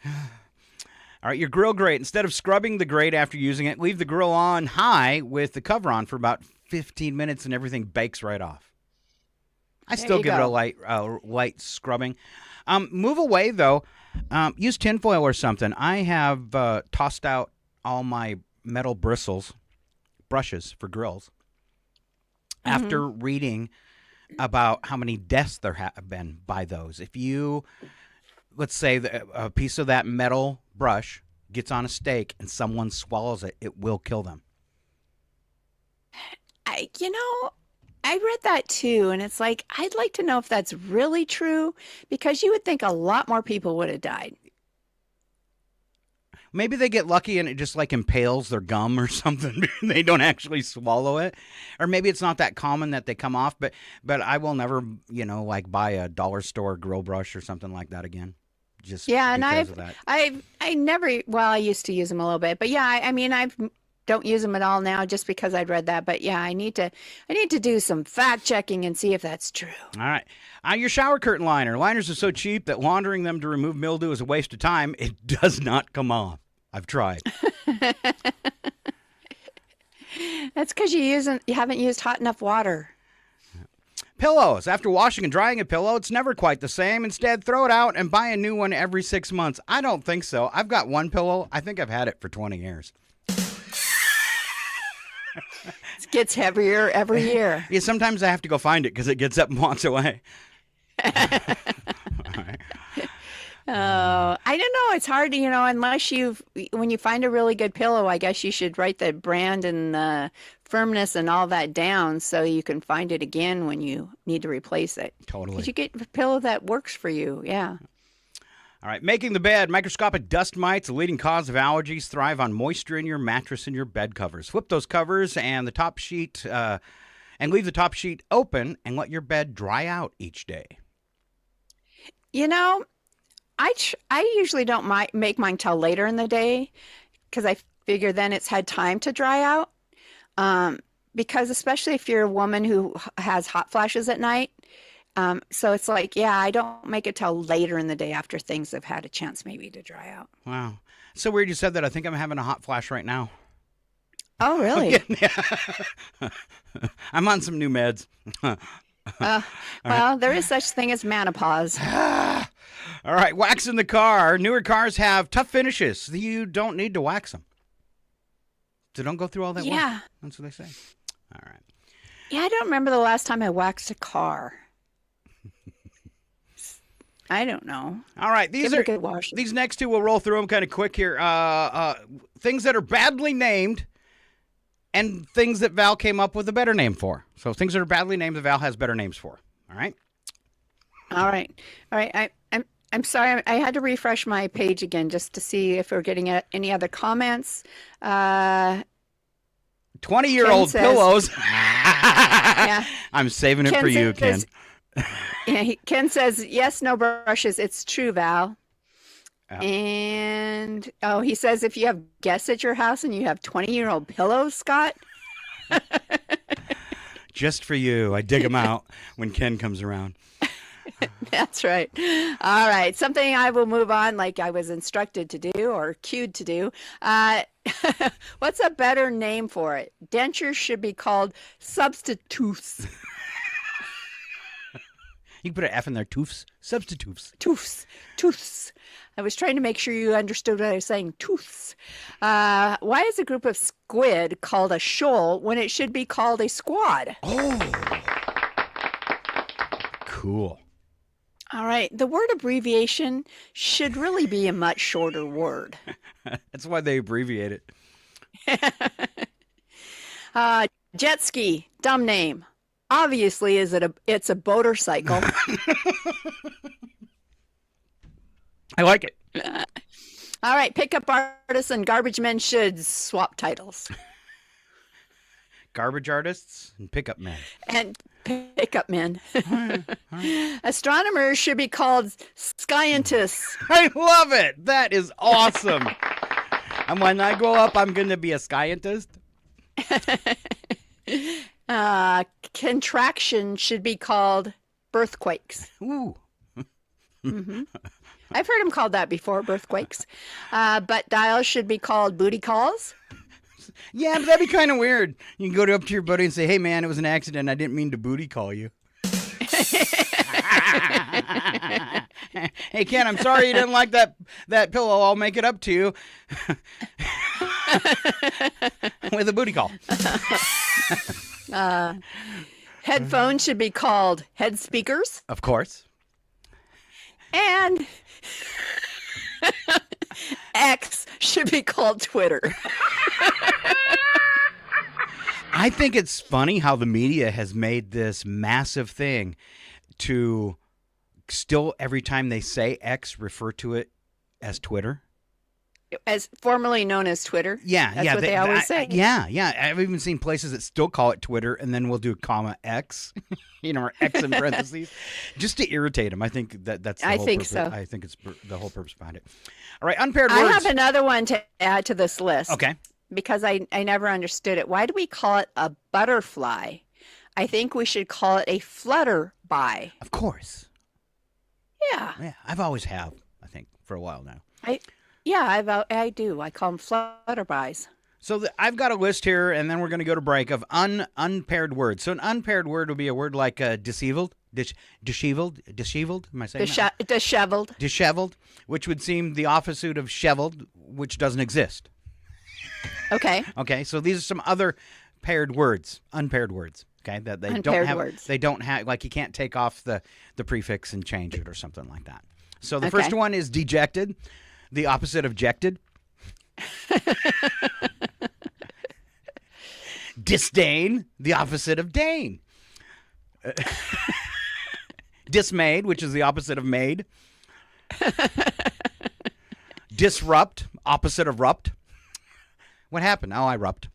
All right, your grill grate. Instead of scrubbing the grate after using it, leave the grill on high with the cover on for about 15 minutes, and everything bakes right off. I still give it a light scrubbing. Move away though. Use tinfoil or something. I have tossed out all my metal brushes for grills after reading about how many deaths there have been by those. If you, let's say, a piece of that metal brush gets on a steak and someone swallows it, it will kill them. I read that too, and it's like, I'd like to know if that's really true, because you would think a lot more people would have died. Maybe they get lucky and it just like impales their gum or something. They don't actually swallow it. Or maybe it's not that common that they come off, but I will never, like buy a dollar store grill brush or something like that again. Just because of that. I used to use them a little bit, but I don't use them at all now just because I'd read that. But yeah, I need to do some fact checking and see if that's true. All right. Your shower curtain liner. Liners are so cheap that laundering them to remove mildew is a waste of time. It does not come off. I've tried. That's because you haven't used hot enough water. Pillows. After washing and drying a pillow, it's never quite the same. Instead, throw it out and buy a new one every 6 months. I don't think so. I've got one pillow. I think I've had it for 20 years. It gets heavier every year. Yeah, sometimes I have to go find it because it gets up and walks away. Oh, I don't know. It's hard, unless when you find a really good pillow, I guess you should write the brand and the firmness and all that down so you can find it again when you need to replace it. Totally. Because you get a pillow that works for you. Yeah. All right, making the bed. Microscopic dust mites, a leading cause of allergies, thrive on moisture in your mattress and your bed covers. Flip those covers and the top sheet, and leave the top sheet open and let your bed dry out each day. You know, I usually don't make mine till later in the day because I figure then it's had time to dry out. Because especially if you're a woman who has hot flashes at night, so it's like, yeah, I don't make it till later in the day after things have had a chance maybe to dry out. Wow. So weird you said that. I think I'm having a hot flash right now. Oh, really? I'm on some new meds. Well, there is such thing as menopause. All right, wax in the car. Newer cars have tough finishes. You don't need to wax them. So don't go through all that work. That's what they say. All right. Yeah, I don't remember the last time I waxed a car. I don't know. All right, these are good wash. These next two, we'll roll through them kind of quick here. Things that are badly named and things that Val came up with a better name for. So things that are badly named that Val has better names for. All right? All right. I'm sorry. I had to refresh my page again just to see if we're getting any other comments. 20-year-old pillows. Yeah. I'm saving it for you, Ken. Ken says, yes, no brushes. It's true, Val. And, he says, if you have guests at your house and you have 20-year-old pillows, Scott. Just for you. I dig them out when Ken comes around. That's right. All right. Something I will move on like I was instructed to do or cued to do. What's a better name for it? Dentures should be called substitutes. You can put an F in there. Toofs. Substitutes. Toofs. I was trying to make sure you understood what I was saying. Toofs. Why is a group of squid called a shoal when it should be called a squad? Oh. Cool. All right. The word abbreviation should really be a much shorter word. That's why they abbreviate it. Jet ski. Dumb name. Obviously, it's a motorcycle. I like it. All right. Pickup artists and garbage men should swap titles. Garbage artists and pickup men. And pickup men. All right. Astronomers should be called scientists. I love it. That is awesome. And when I grow up, I'm going to be a scientist. Contraction should be called birthquakes. Ooh. Mm-hmm. I've heard them called that before, birthquakes. But dials should be called booty calls. Yeah, but that'd be kind of weird. You can go up to your buddy and say, hey, man, it was an accident. I didn't mean to booty call you. Hey, Ken, I'm sorry you didn't like that pillow. I'll make it up to you with a booty call. Headphones should be called head speakers. Of course. And X should be called Twitter. I think it's funny how the media has made this massive thing to still, every time they say X, refer to it as Twitter. As formerly known as Twitter. Yeah, That's what they always say. Yeah. I've even seen places that still call it Twitter, and then we'll do comma X, or X in parentheses, just to irritate them. I think that's the whole purpose. So. I think it's the whole purpose behind it. All right, unpaired words. I have another one to add to this list. Okay. Because I never understood it. Why do we call it a butterfly? I think we should call it a flutterby. Of course. Yeah. Yeah, I've always have, I think, for a while now. I do. I call them flutterbys. So I've got a list here, and then we're going to go to break of unpaired words. So an unpaired word would be a word like disheveled. Disheveled? Am I saying that? Disheveled. Disheveled, which would seem the opposite of sheveled, which doesn't exist. Okay. Okay, so these are some other paired words, unpaired words. Okay, that they unpaired don't have. Words. They don't have, like, you can't take off the prefix and change it or something like that. So the first one is dejected, the opposite of jected. Disdain, the opposite of Dane. Dismayed, which is the opposite of made. Disrupt, opposite of rupt. What happened? Oh, I rupt.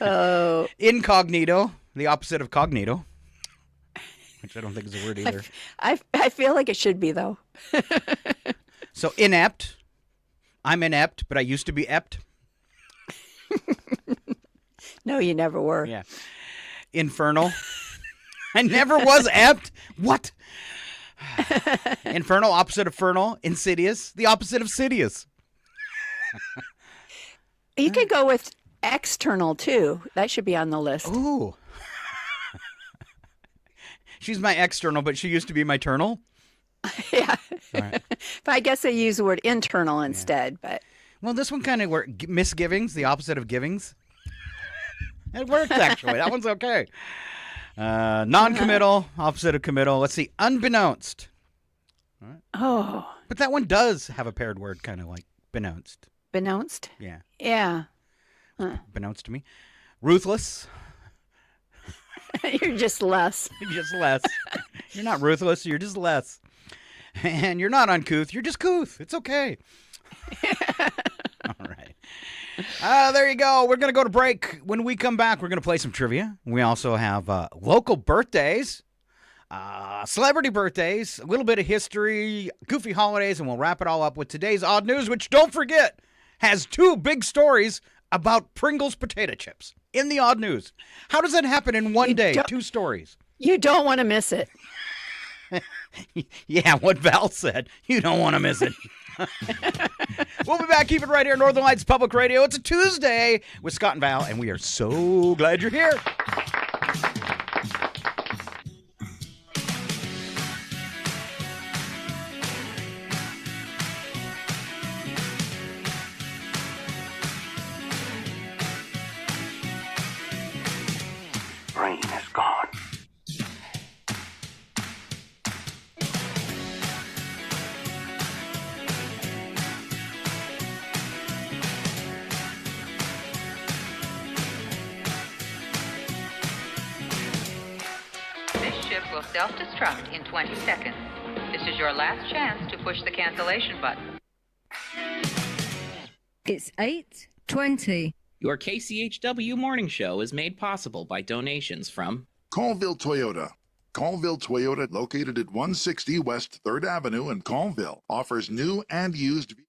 Oh. Incognito, the opposite of cognito, which I don't think is a word either. I feel like it should be, though. So inept. I'm inept, but I used to be ept. No, you never were. Yeah. Infernal. I never was ept. What? Infernal, opposite of fernal. Insidious, the opposite of sidious. You could go with external, too. That should be on the list. Ooh. She's my external, but she used to be my ternal. Yeah. All right. But I guess I use the word internal instead. But well, this one kind of worked. Misgivings, the opposite of givings. It worked, actually. That one's okay. Non-committal, opposite of committal. Let's see. Unbeknownst. All right. Oh. But that one does have a paired word, kind of like benounced. Benounced? Yeah. Yeah. Benounced to me. Ruthless. You're just less. You're just less. You're not ruthless. You're just less. And you're not uncouth. You're just couth. It's okay. All right. There you go. We're going to go to break. When we come back, we're going to play some trivia. We also have local birthdays, celebrity birthdays, a little bit of history, goofy holidays, and we'll wrap it all up with today's odd news, which, don't forget, has 2 big stories about Pringles potato chips in the odd news. How does that happen in one day? 2 stories. You don't want to miss it. Yeah, what Val said. You don't want to miss it. We'll be back. Keep it right here, Northern Lights Public Radio. It's a Tuesday with Scott and Val, and we are so glad you're here. Brain is gone. Will self-destruct in 20 seconds. This is your last chance to push the cancellation button. It's 8:20. Your KCHW morning show is made possible by donations from Colville Toyota. Colville Toyota, located at 160 West 3rd Avenue in Colville, offers new and used vehicles.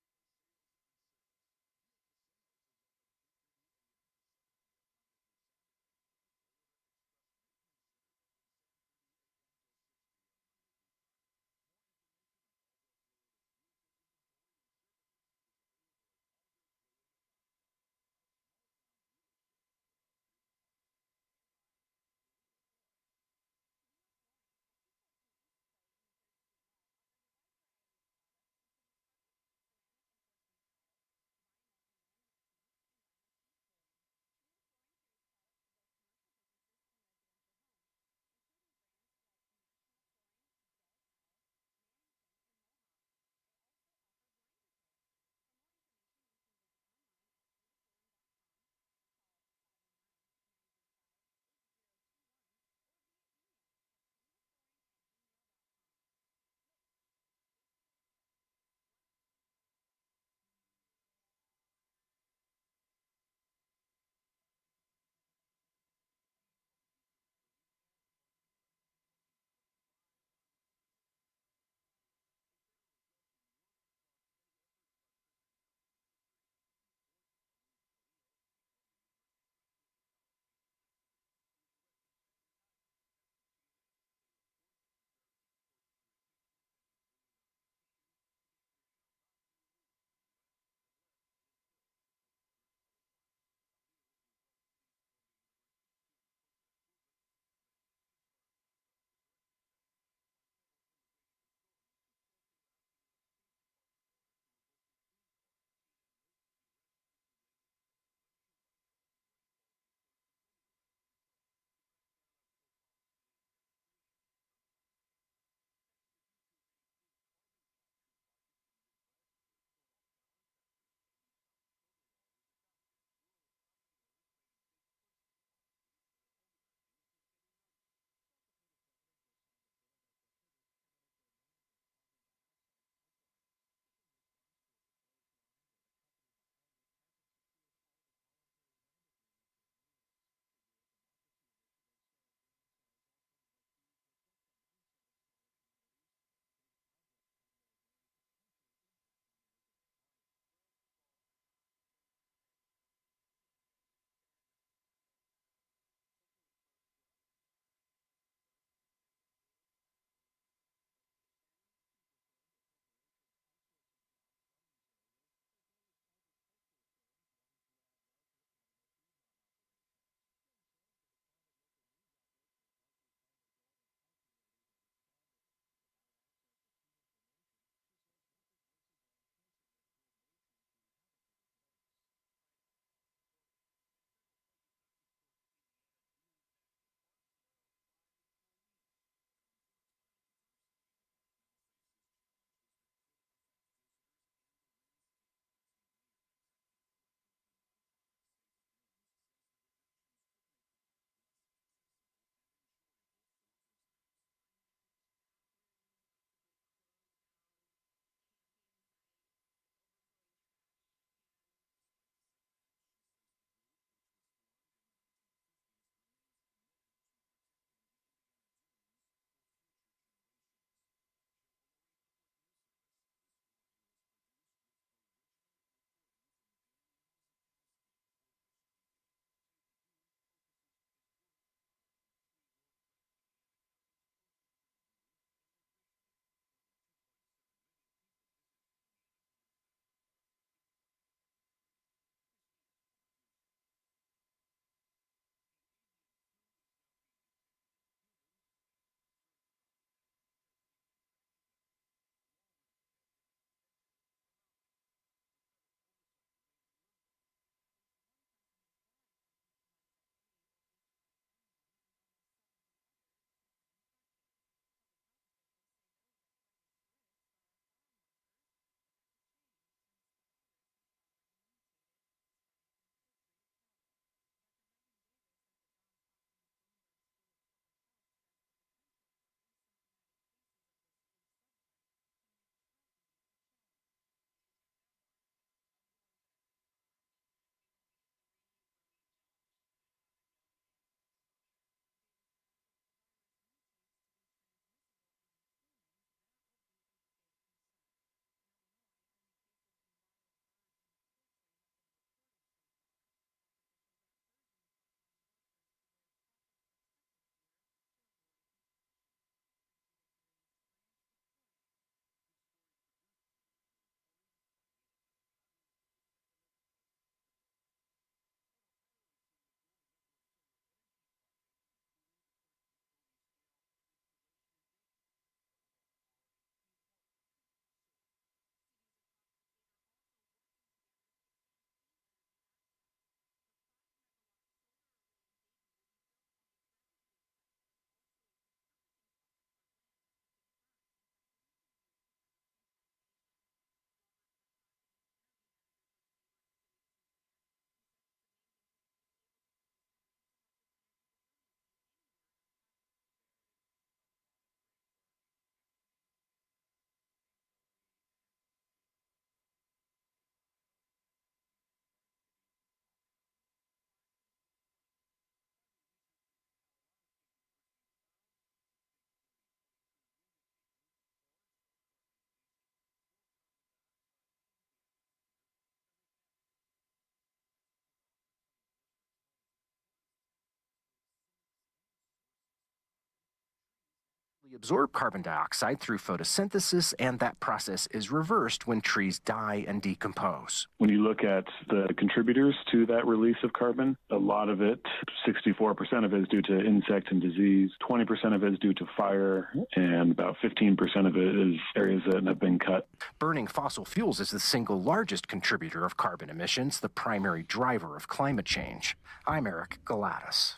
absorb carbon dioxide through photosynthesis, and that process is reversed when trees die and decompose. When you look at the contributors to that release of carbon, a lot of it, 64% of it is due to insect and disease, 20% of it is due to fire, and about 15% of it is areas that have been cut. Burning fossil fuels is the single largest contributor of carbon emissions, the primary driver of climate change. I'm Eric Galatis.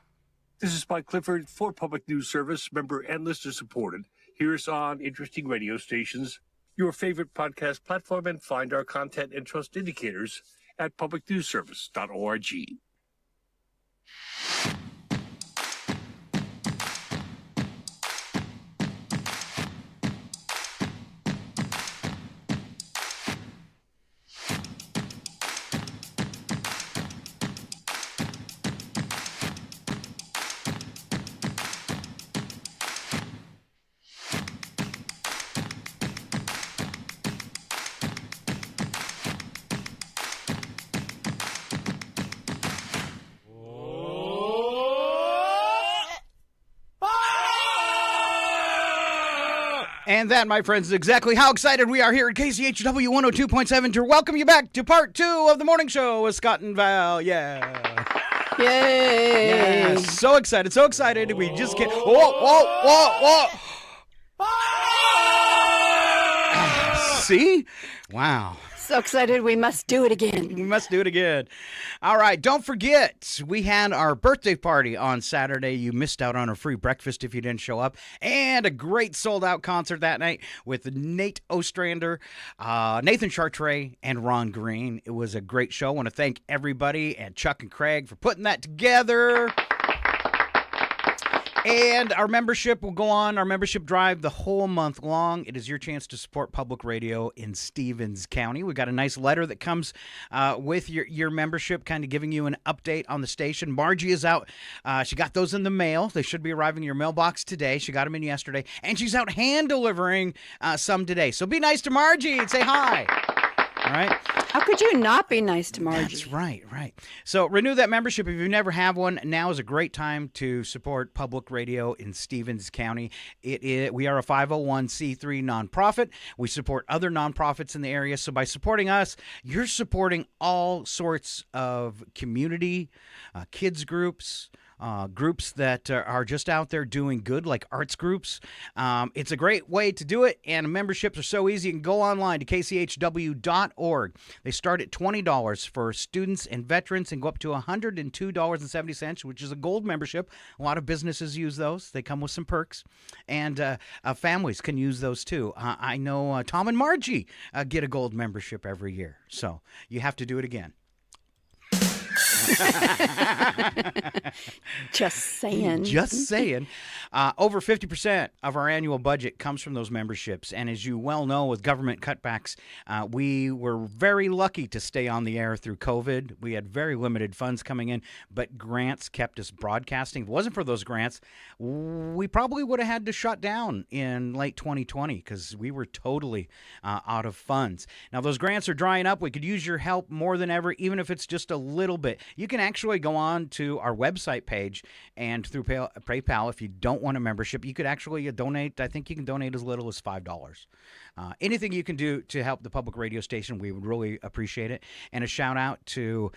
This is Spike Clifford for Public News Service, member and listener supported. Hear us on interesting radio stations, your favorite podcast platform, and find our content and trust indicators at publicnewsservice.org. And that, my friends, is exactly how excited we are here at KCHW 102.7 to welcome you back to part 2 of the morning show with Scott and Val. Yeah. Yay. Yeah. So excited. We just can't. Whoa. See? Wow. So excited, we must do it again. All right, don't forget, we had our birthday party on Saturday. You missed out on a free breakfast if you didn't show up, and a great sold-out concert that night with Nate Ostrander, Nathan Chartre, and Ron Green. It was a great show. I want to thank everybody and Chuck and Craig for putting that together. And our membership will go on, our membership drive the whole month long. It is your chance to support public radio in Stevens County. We got a nice letter that comes with your membership, kind of giving you an update on the station. Margie is out. She got those in the mail. They should be arriving in your mailbox today. She got them in yesterday. And she's out hand delivering some today. So be nice to Margie and say hi. All right. How could you not be nice to Margie? That's right. So renew that membership if you never have one. Now is a great time to support public radio in Stevens County. We are a 501c3 nonprofit. We support other nonprofits in the area. So by supporting us, you're supporting all sorts of community, kids groups, groups that are just out there doing good, like arts groups. It's a great way to do it, and memberships are so easy. You can go online to kchw.org. They start at $20 for students and veterans and go up to $102.70, which is a gold membership. A lot of businesses use those. They come with some perks, and families can use those too. I know Tom and Margie get a gold membership every year, so you have to do it again. Just saying. Over 50% of our annual budget comes from those memberships. And as you well know, with government cutbacks, we were very lucky to stay on the air through COVID. We had very limited funds coming in, but grants kept us broadcasting. If it wasn't for those grants, we probably would have had to shut down in late 2020 because we were totally out of funds. Now, those grants are drying up. We could use your help more than ever, even if it's just a little bit. You can actually go on to our website page, and through PayPal, if you don't want a membership, you could actually donate. I think you can donate as little as $5. Anything you can do to help the public radio station, we would really appreciate it. And a shout out to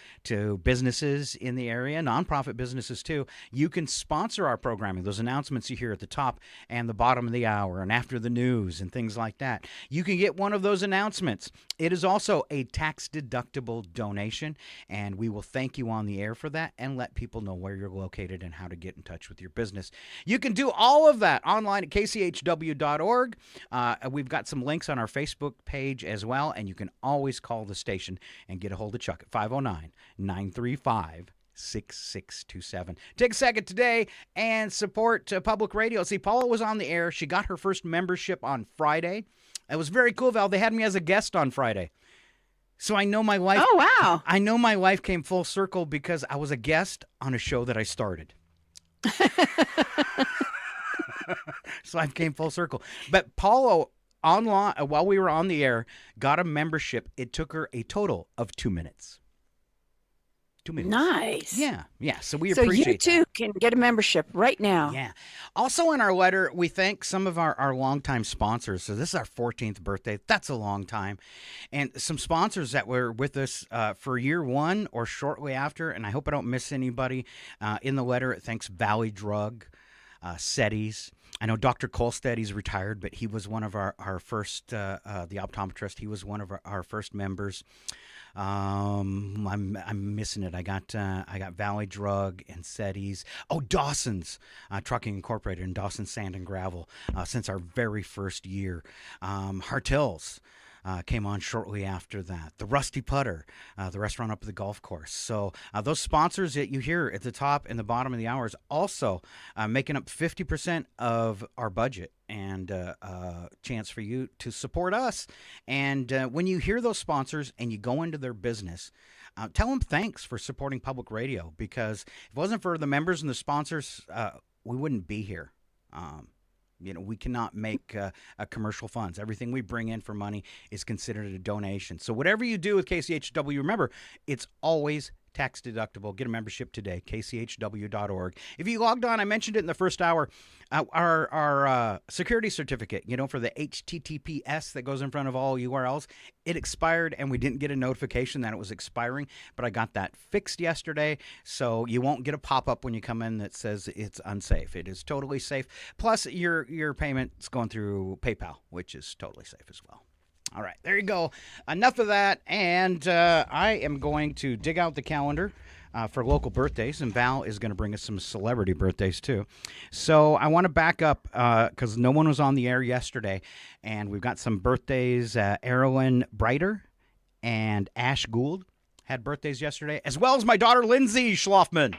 businesses in the area, nonprofit businesses too. You can sponsor our programming, those announcements you hear at the top and the bottom of the hour and after the news and things like that. You can get one of those announcements. It is also a tax-deductible donation, and we will thank you on the air for that and let people know where you're located and how to get in touch with your business. You can do all of that online at kchw.org. We've got some links on our Facebook page as well, and you can always call the station and get a hold of Chuck at 509-935-6627. Take a second today and support public radio. See, Paula was on the air. She got her first membership on Friday. It was very cool, Val. They had me as a guest on Friday. So I know my life. Oh, wow. I know my life came full circle because I was a guest on a show that I started. So I came full circle. But Paula, online, while we were on the air, got a membership. It took her a total of 2 minutes. 2 minutes. Nice. Yeah. So we So appreciate you too can get a membership right now. Yeah. Also in our letter, we thank some of our longtime sponsors. So this is our 14th birthday. That's a long time. And some sponsors that were with us for year one or shortly after. And I hope I don't miss anybody. In the letter, it thanks Valley Drug, SETI's. I know Dr. Kolstad, he's retired, but he was one of our first, the optometrist. He was one of our first members. I'm missing it. I got Valley Drug and SETI's. Oh, Dawson's Trucking Incorporated and Dawson Sand and Gravel since our very first year. Hartell's came on shortly after that. The Rusty Putter, the restaurant up at the golf course. So those sponsors that you hear at the top and the bottom of the hours also making up 50% of our budget and chance for you to support us. And when you hear those sponsors and you go into their business, tell them thanks for supporting public radio, because if it wasn't for the members and the sponsors, we wouldn't be here. We cannot make commercial funds. Everything we bring in for money is considered a donation. So whatever you do with KCHW, remember, it's always tax deductible. Get a membership today, kchw.org. If you logged on, I mentioned it in the first hour, our security certificate, for the HTTPS that goes in front of all URLs, it expired and we didn't get a notification that it was expiring, but I got that fixed yesterday, so you won't get a pop-up when you come in that says it's unsafe. It is totally safe. Plus, your payment's going through PayPal, which is totally safe as well. All right, there you go. Enough of that, and I am going to dig out the calendar for local birthdays, and Val is going to bring us some celebrity birthdays, too. So I want to back up because no one was on the air yesterday, and we've got some birthdays. Erilyn Breiter and Ash Gould had birthdays yesterday, as well as my daughter, Lindsay Schlafman.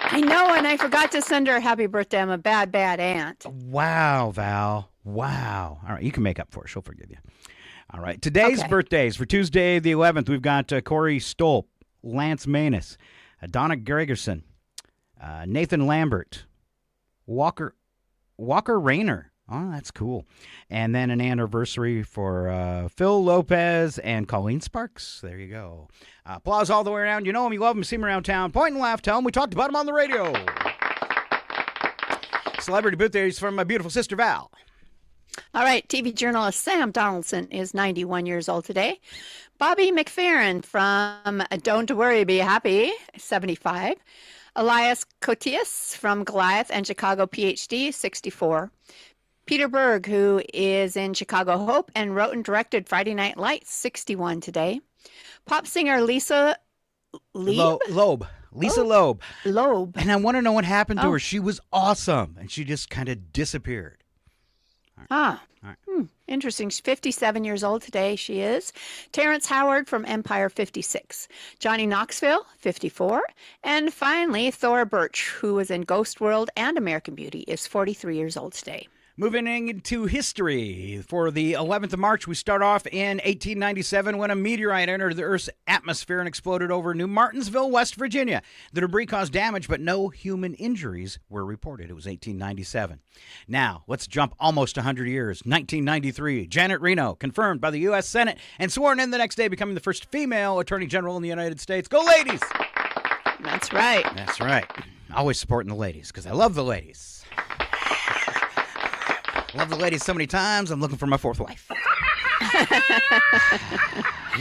I know, and I forgot to send her a happy birthday. I'm a bad, bad aunt. Wow, Val. Wow. All right, you can make up for it. She'll forgive you. All right, today's birthdays. For Tuesday the 11th, we've got Corey Stolp, Lance Manus, Donna Gregerson, Nathan Lambert, Walker Rayner. Oh, that's cool. And then an anniversary for Phil Lopez and Colleen Sparks. There you go. Applause all the way around. You know him, you love him, see him around town. Point and laugh, tell him we talked about him on the radio. Celebrity birthdays from my beautiful sister, Val. All right, TV journalist Sam Donaldson is 91 years old today. Bobby McFerrin from Don't Worry, Be Happy, 75. Elias Koteas from Goliath and Chicago PhD, 64. Peter Berg, who is in Chicago Hope and wrote and directed Friday Night Lights, 61 today. Pop singer Lisa Loeb. Lisa Loeb. Loeb. And I want to know what happened to her. She was awesome, and she just kind of disappeared. All right. Interesting. She's 57 years old today, she is. Terrence Howard from Empire, 56. Johnny Knoxville, 54. And finally, Thora Birch, who was in Ghost World and American Beauty, is 43 years old today. Moving into history, for the 11th of March, we start off in 1897 when a meteorite entered the Earth's atmosphere and exploded over New Martinsville, West Virginia. The debris caused damage, but no human injuries were reported. It was 1897. Now, let's jump almost 100 years. 1993, Janet Reno, confirmed by the U.S. Senate and sworn in the next day, becoming the first female Attorney General in the United States. Go ladies! That's right. That's right. Always supporting the ladies, because I love the ladies. Love the ladies so many times, I'm looking for my fourth wife.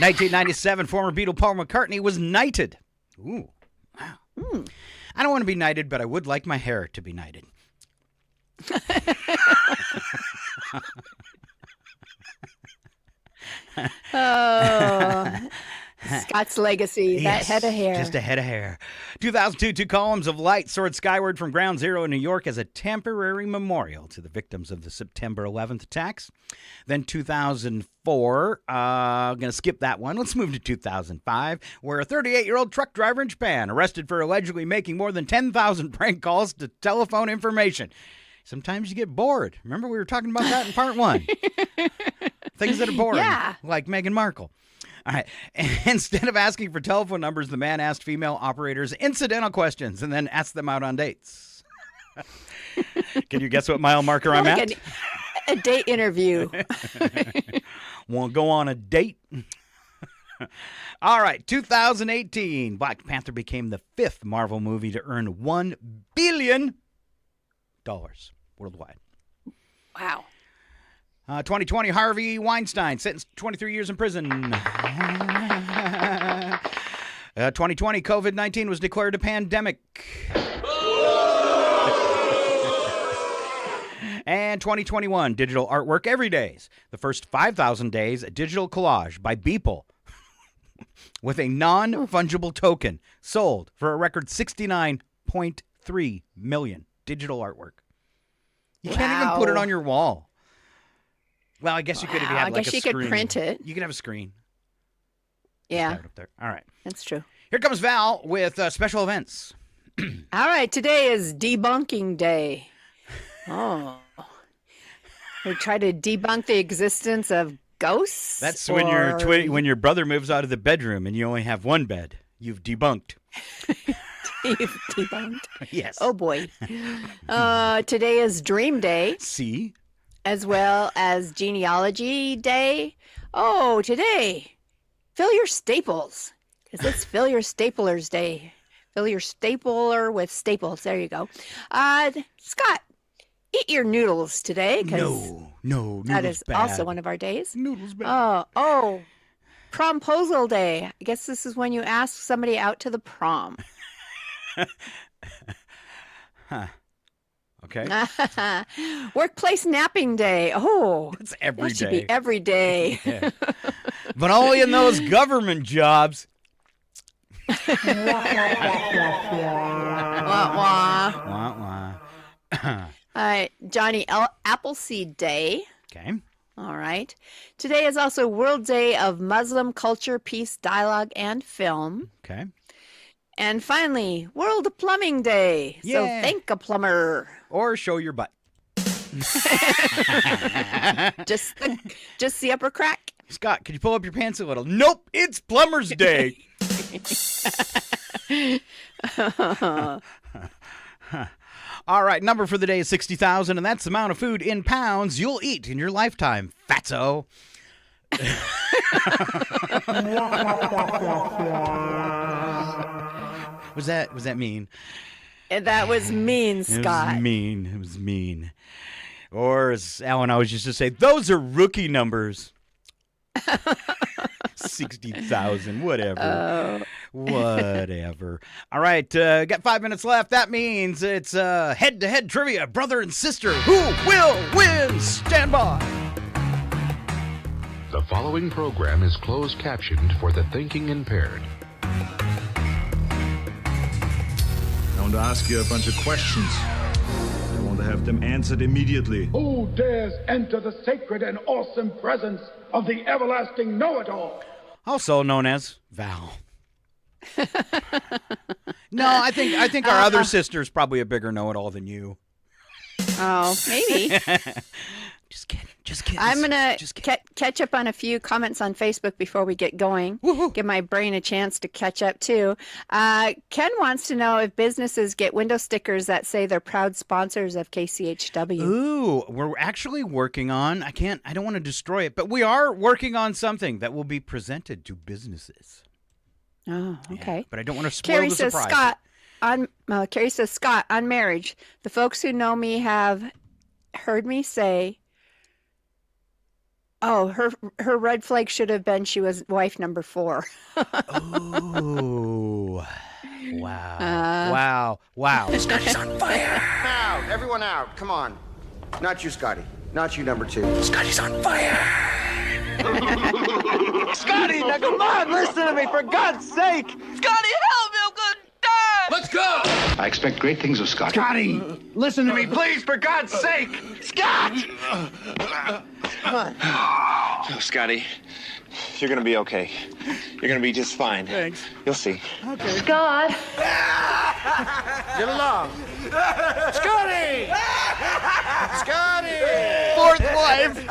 1997, former Beatle Paul McCartney was knighted. Ooh, wow. I don't want to be knighted, but I would like my hair to be knighted. Oh, Scott's legacy, Yes, that head of hair. Just a head of hair. 2002, 2 columns of light soared skyward from Ground Zero in New York as a temporary memorial to the victims of the September 11th attacks. Then 2004, I'm going to skip that one. Let's move to 2005, where a 38-year-old truck driver in Japan arrested for allegedly making more than 10,000 prank calls to telephone information. Sometimes you get bored. Remember we were talking about that in part 1. Things that are boring, like Meghan Markle. All right. Instead of asking for telephone numbers, the man asked female operators incidental questions and then asked them out on dates. Can you guess what mile marker I'm at? A date interview. Want to go on a date? All right, 2018. Black Panther became the 5th Marvel movie to earn $1 billion worldwide. Wow. 2020, Harvey Weinstein sentenced to 23 years in prison. 2020, COVID-19 was declared a pandemic. And 2021, digital artwork every day. The first 5,000 days, a digital collage by Beeple with a non-fungible token sold for a record 69.3 million digital artwork. You can't even put it on your wall. Well, I guess you could if you had like a screen. I guess you could print it. You could have a screen. Yeah. Up there. All right. That's true. Here comes Val with special events. All right. Today is debunking day. Oh. We try to debunk the existence of ghosts? That's when your brother moves out of the bedroom and you only have one bed. You've debunked. You've debunked? Yes. Oh, boy. Today is Dream Day. See? As well as Genealogy Day. Oh, today, fill your staples. Because it's Fill Your Staplers Day. Fill your stapler with staples. There you go. Scott, eat your noodles today. No, that is bad. Also one of our days. Noodles bad. Oh, promposal day. I guess this is when you ask somebody out to the prom. Huh. Okay. Workplace napping day. Oh, that's every that should day. Be every day. Yeah. But only in those government jobs. Wah, wah. Johnny Appleseed Day. Okay. All right. Today is also World Day of Muslim Culture, Peace, Dialogue, and Film. Okay. And finally, World Plumbing Day. Yeah. So thank a plumber. Or show your butt. just the upper crack. Scott, could you pull up your pants a little? Nope, it's Plumber's Day. All right, number for the day is 60,000, and that's the amount of food in pounds you'll eat in your lifetime, fatso. Was that mean? That was mean, Scott. It was mean. Or as Alan always used to say, those are rookie numbers. 60,000, whatever. Whatever. All right, got 5 minutes left. That means it's head-to-head trivia, brother and sister. Who will win? Stand by. The following program is closed captioned for the thinking impaired. I want to ask you a bunch of questions. I want to have them answered immediately. Who dares enter the sacred and awesome presence of the everlasting know-it-all? Also known as Val. No, I think our other sister's probably a bigger know-it-all than you. Oh, maybe. Just kidding. I'm going to catch up on a few comments on Facebook before we get going. Woo-hoo. Give my brain a chance to catch up, too. Ken wants to know if businesses get window stickers that say they're proud sponsors of KCHW. Ooh, we're actually working on, I don't want to destroy it, but we are working on something that will be presented to businesses. Oh, okay. Yeah, but I don't want to spoil Carrie the says, surprise. Carrie says, Scott, on marriage, the folks who know me have heard me say, oh, her red flag should have been she was wife number 4. Oh, wow. Wow. Scotty's on fire. Out. Everyone out. Come on. Not you, Scotty. Not you, number 2. Scotty's on fire. Scotty, now come on. Listen to me, for God's sake. Scotty, help me. I'm going to die. Let's go. I expect great things of Scott. Scotty, listen to me, please, for God's sake. Scott! Come on. Oh, Scotty, you're going to be okay. You're going to be just fine. Thanks. You'll see. Okay. Scott! Get along. Scotty! Scotty! 4th wife.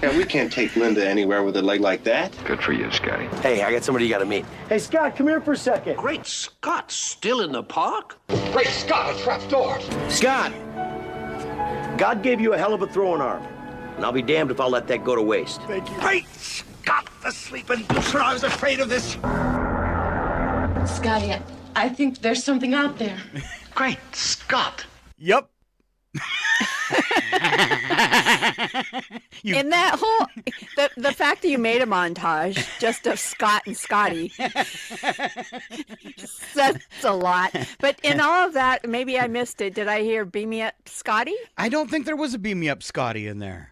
Yeah, we can't take Linda anywhere with a leg like that. Good for you, Scotty. Hey, I got somebody you got to meet. Hey, Scott, come here for a second. Great Scott, still in the park? Great Scott, a trap door. Scott, God gave you a hell of a throwing arm. And I'll be damned if I'll let that go to waste. Thank you. Great Scott, the sleep inducer. I was afraid of this. Scotty, I think there's something out there. Great Scott. Yep. In that whole, the fact that you made a montage just of Scott and Scotty says a lot. But in all of that, maybe I missed it. Did I hear "Beam Me Up, Scotty"? I don't think there was a "Beam Me Up, Scotty" in there.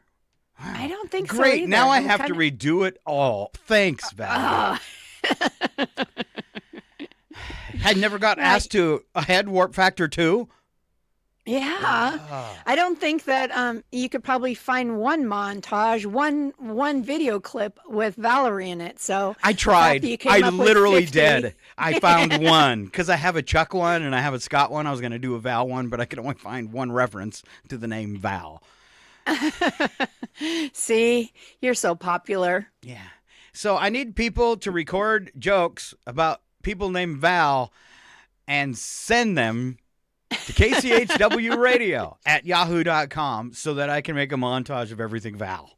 Wow. I don't think so. Great. Either. Now I have to redo it all. Thanks, Val. Had never got asked to a head warp factor 2. Yeah, I don't think that you could probably find one montage, one video clip with Valerie in it. So I tried. I literally did. I found one because I have a Chuck one and I have a Scott one. I was going to do a Val one, but I could only find one reference to the name Val. See, you're so popular. Yeah. So I need people to record jokes about people named Val and send them to KCHW Radio at yahoo.com so that I can make a montage of everything Val.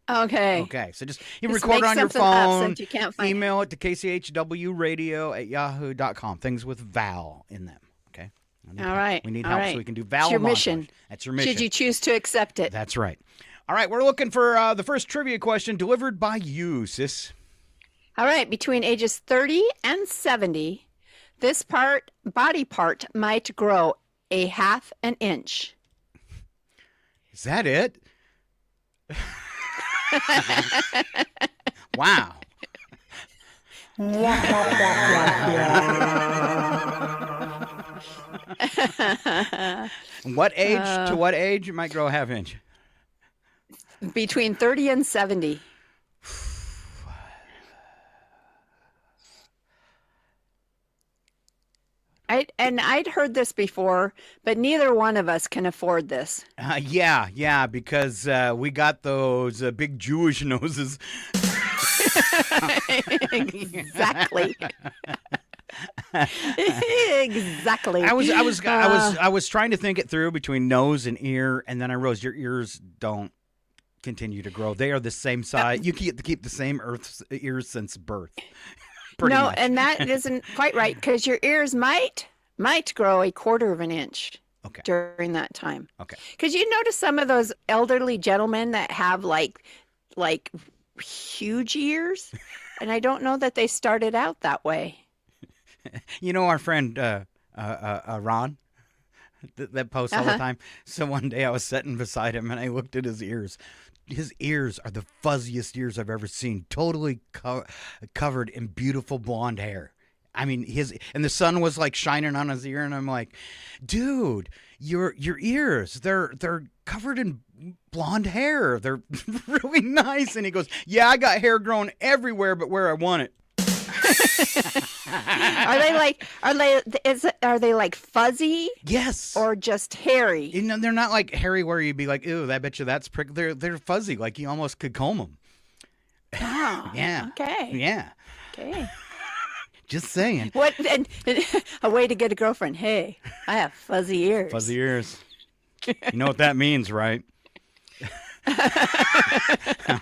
Okay. Okay. So just record it on your phone, email it to KCHWradio at yahoo.com. Things with Val in them. Okay. All right. We need help so we can do Val. It's your montage. mission. That's your mission. Should you choose to accept it? That's right. All right. We're looking for the first trivia question delivered by you, sis. All right. Between ages 30 and 70, this body part might grow a half an inch. Is that it? Wow. What age to what age it might grow a half inch? Between 30 and 70. I'd heard this before, but neither one of us can afford this. Yeah, because we got those big Jewish noses. Exactly. Exactly. I was trying to think it through between nose and ear, and then I realized your ears don't continue to grow. They are the same size. You keep the same ears since birth. No, much. And that isn't quite right because your ears might grow a quarter of an inch during that time. Okay. Because you notice some of those elderly gentlemen that have like huge ears, and I don't know that they started out that way. You know our friend Ron that posts all the time. So one day I was sitting beside him and I looked at his ears. His ears are the fuzziest ears I've ever seen, totally covered in beautiful blonde hair. I mean, and the sun was like shining on his ear, and I'm like, dude, your ears, they're covered in blonde hair. They're really nice. And he goes, yeah, I got hair growing everywhere but where I want it. Are they like fuzzy? Yes. Or just hairy? You know, they're not like hairy where you'd be like, ew, I bet you that's prick. They're fuzzy, like you almost could comb them. Oh. Yeah. Okay. Yeah. Okay. Just saying. What and a way to get a girlfriend? Hey, I have fuzzy ears. Fuzzy ears. You know what that means, right? All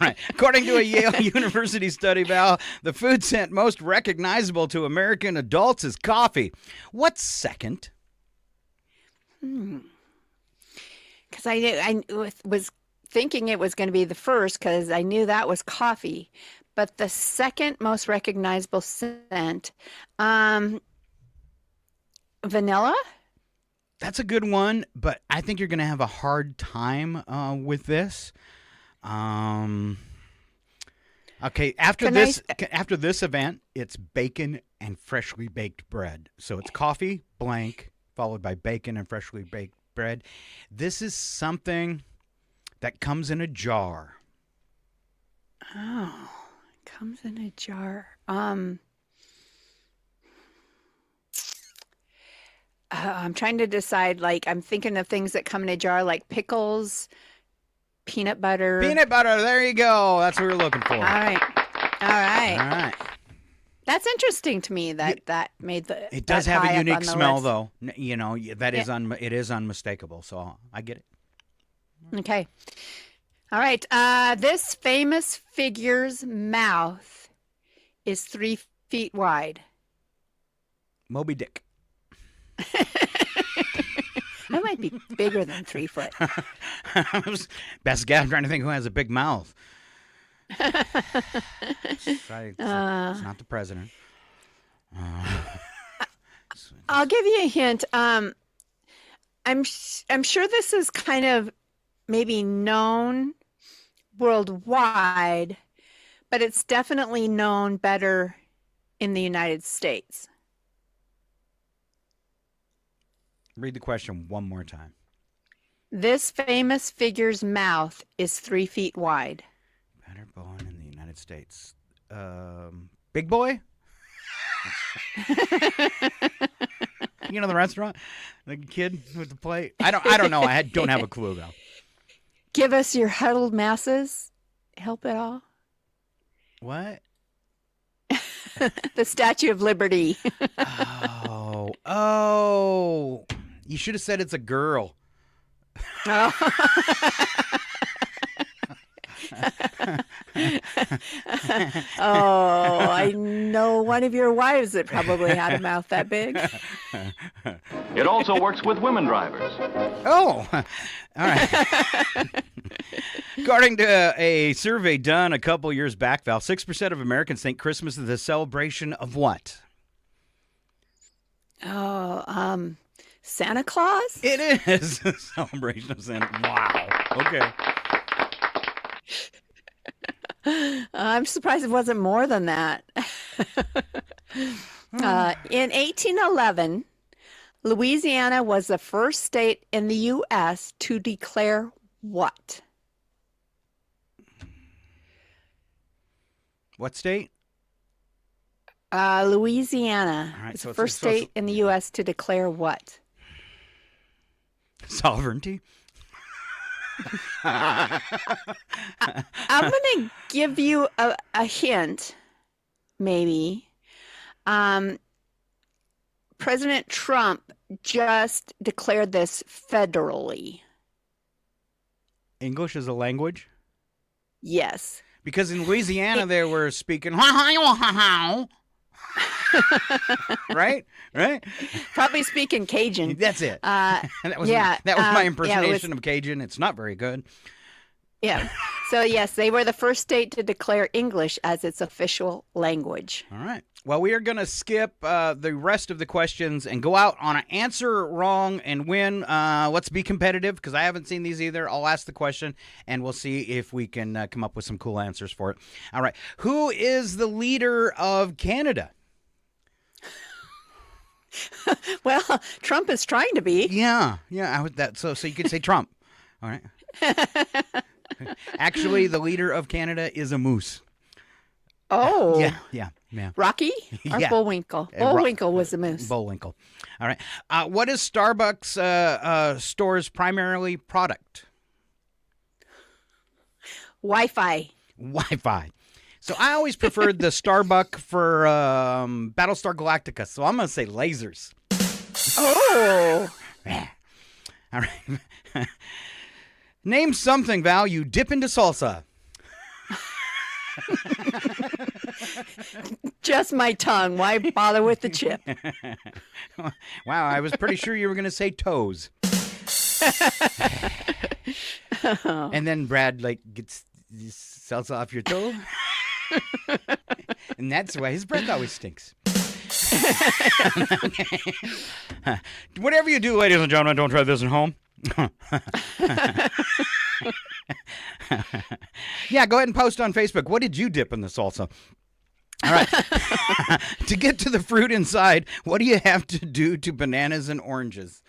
right. According to a Yale University study, Val, the food scent most recognizable to American adults is coffee. What's second? Because I was thinking it was going to be the first because I knew that was coffee. But the second most recognizable scent, vanilla? That's a good one, but I think you're going to have a hard time with this. Okay, after this event, it's bacon and freshly baked bread. So it's coffee, blank, followed by bacon and freshly baked bread. This is something that comes in a jar. Oh, it comes in a jar. I'm trying to decide, I'm thinking of things that come in a jar, like pickles, peanut butter. Peanut butter, there you go. That's what we're looking for. All right. That's interesting to me that made the. It does have a unique smell, though. You know, it is unmistakable, so I get it. Okay. All right. This famous figure's mouth is 3 feet wide. Moby Dick. That might be bigger than 3 foot. Best guess. I'm trying to think who has a big mouth. It's not the president. I'll give you a hint. I'm sure this is kind of maybe known worldwide, but it's definitely known better in the United States. Read the question one more time. This famous figure's mouth is 3 feet wide. Better born in the United States. Big Boy? You know the restaurant? The kid with the plate? I don't know. I don't have a clue, though. Give us your huddled masses. Help at all? What? The Statue of Liberty. Oh. You should have said it's a girl. Oh. Oh, I know one of your wives that probably had a mouth that big. It also works with women drivers. Oh, all right. According to a survey done a couple years back, Val, 6% of Americans think Christmas is the celebration of what? Oh, Santa Claus? It is a celebration of Santa. Wow. Okay. I'm surprised it wasn't more than that. In 1811, Louisiana was the first state in the U.S. to declare what? What state? Louisiana. All right, was so the it's first state in the U.S. to declare what? Sovereignty. I'm going to give you a hint, maybe. President Trump just declared this federally. English is a language? Yes. Because in Louisiana they were speaking right? Probably speaking Cajun. That's it. that was my impersonation of Cajun. It's not very good. Yeah. So yes, they were the first state to declare English as its official language. All right. Well, we are going to skip the rest of the questions and go out on an answer wrong and win. Let's be competitive because I haven't seen these either. I'll ask the question and we'll see if we can come up with some cool answers for it. All right. Who is the leader of Canada? Well, Trump is trying to be. Yeah. So you could say Trump. All right. Actually, the leader of Canada is a moose. Oh. Yeah. Rocky or Bullwinkle? Bullwinkle was the moose. Bullwinkle. All right. What is Starbucks store's primarily product? Wi-Fi. So I always preferred the Starbuck for Battlestar Galactica. So I'm going to say lasers. Oh. All right. Name something, Val, you dip into salsa. Just my tongue. Why bother with the chip? Wow, I was pretty sure you were going to say toes. And then Brad gets salsa off your toe. And that's why his breath always stinks. Whatever you do, ladies and gentlemen, don't try this at home. Yeah, go ahead and post on Facebook. What did you dip in the salsa? All right. To get to the fruit inside, what do you have to do to bananas and oranges?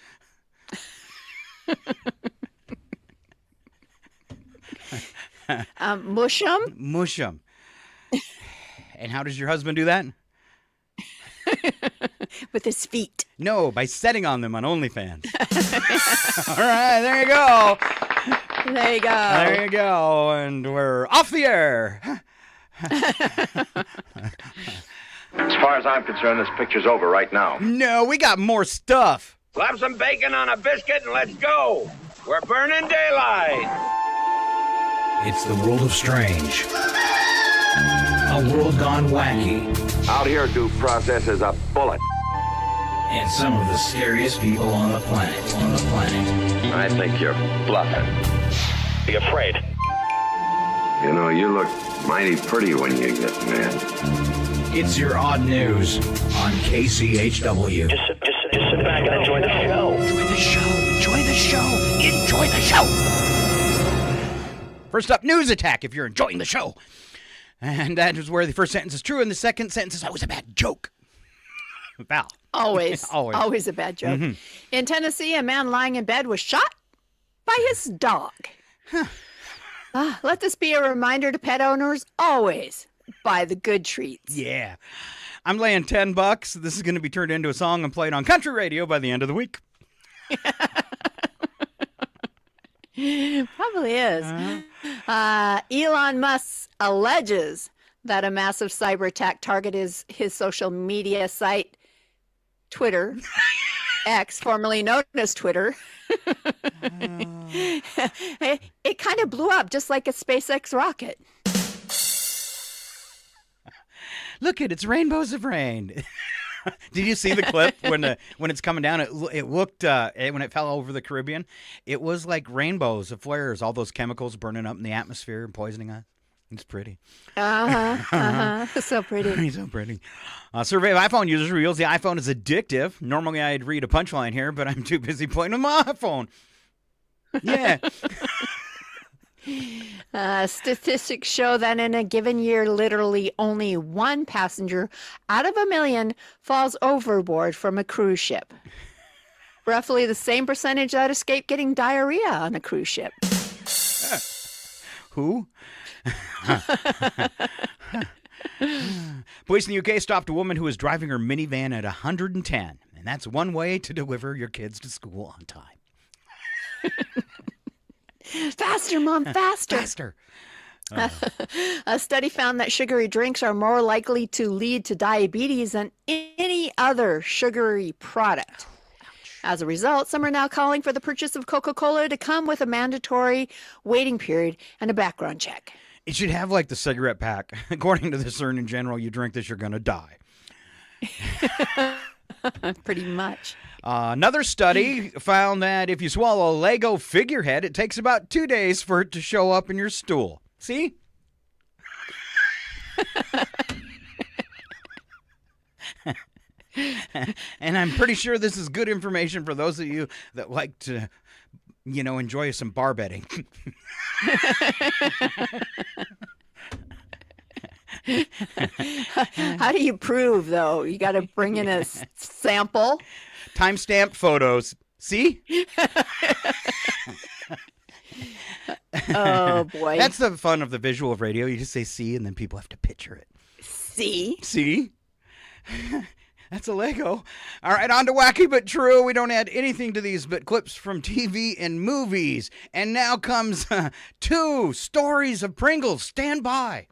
Mush them. Mush them. And how does your husband do that? With his feet. No, by setting on them on OnlyFans. All right, there you go. There you go. There you go. And we're off the air. As far as I'm concerned, this picture's over right now. No, we got more stuff. Slap some bacon on a biscuit and let's go. We're burning daylight. It's the world of strange. A world gone wacky. Out here, due process is a bullet. And some of the scariest people on the planet. I think you're bluffing. Be afraid. You know, you look mighty pretty when you get mad. It's your odd news on KCHW. Just sit back and enjoy the show. Enjoy the show. First up, news attack if you're enjoying the show. And that is where the first sentence is true and the second sentence is always a bad joke. Val. Always a bad joke. Mm-hmm. In Tennessee, a man lying in bed was shot by his dog. Let this be a reminder to pet owners, always buy the good treats. Yeah. I'm laying $10. This is going to be turned into a song and played on country radio by the end of the week. Probably is. Elon Musk alleges that a massive cyber attack targeted his social media site, Twitter, X, formerly known as Twitter. It kind of blew up just like a SpaceX rocket. Look it's rainbows of rain. Did you see the clip when it's coming down? It looked when it fell over the Caribbean, it was like rainbows of flares, all those chemicals burning up in the atmosphere and poisoning us. It's pretty. So pretty. So pretty. Survey of iPhone users reveals the iPhone is addictive. Normally I'd read a punchline here, but I'm too busy playing with my iPhone. Yeah. Statistics show that in a given year, literally only one passenger out of 1 million falls overboard from a cruise ship. Roughly the same percentage that escape getting diarrhea on a cruise ship. Who? Police in the UK stopped a woman who was driving her minivan at 110, and that's one way to deliver your kids to school on time. Faster, Mom, faster. Faster. A study found that sugary drinks are more likely to lead to diabetes than any other sugary product. As a result, some are now calling for the purchase of Coca-Cola to come with a mandatory waiting period and a background check. It should have like the cigarette pack. According to the Surgeon General, you drink this, you're going to die. Pretty much. Another study found that if you swallow a Lego figurehead, it takes about 2 days for it to show up in your stool. See? And I'm pretty sure this is good information for those of you that like to, enjoy some bar betting. How do you prove, though? You got to bring in a sample. Timestamped photos. See? Oh, boy. That's the fun of the visual of radio. You just say see, and then people have to picture it. See? See? That's a Lego. All right, on to Wacky But True. We don't add anything to these but clips from TV and movies. And now comes 2 stories of Pringles. Stand by.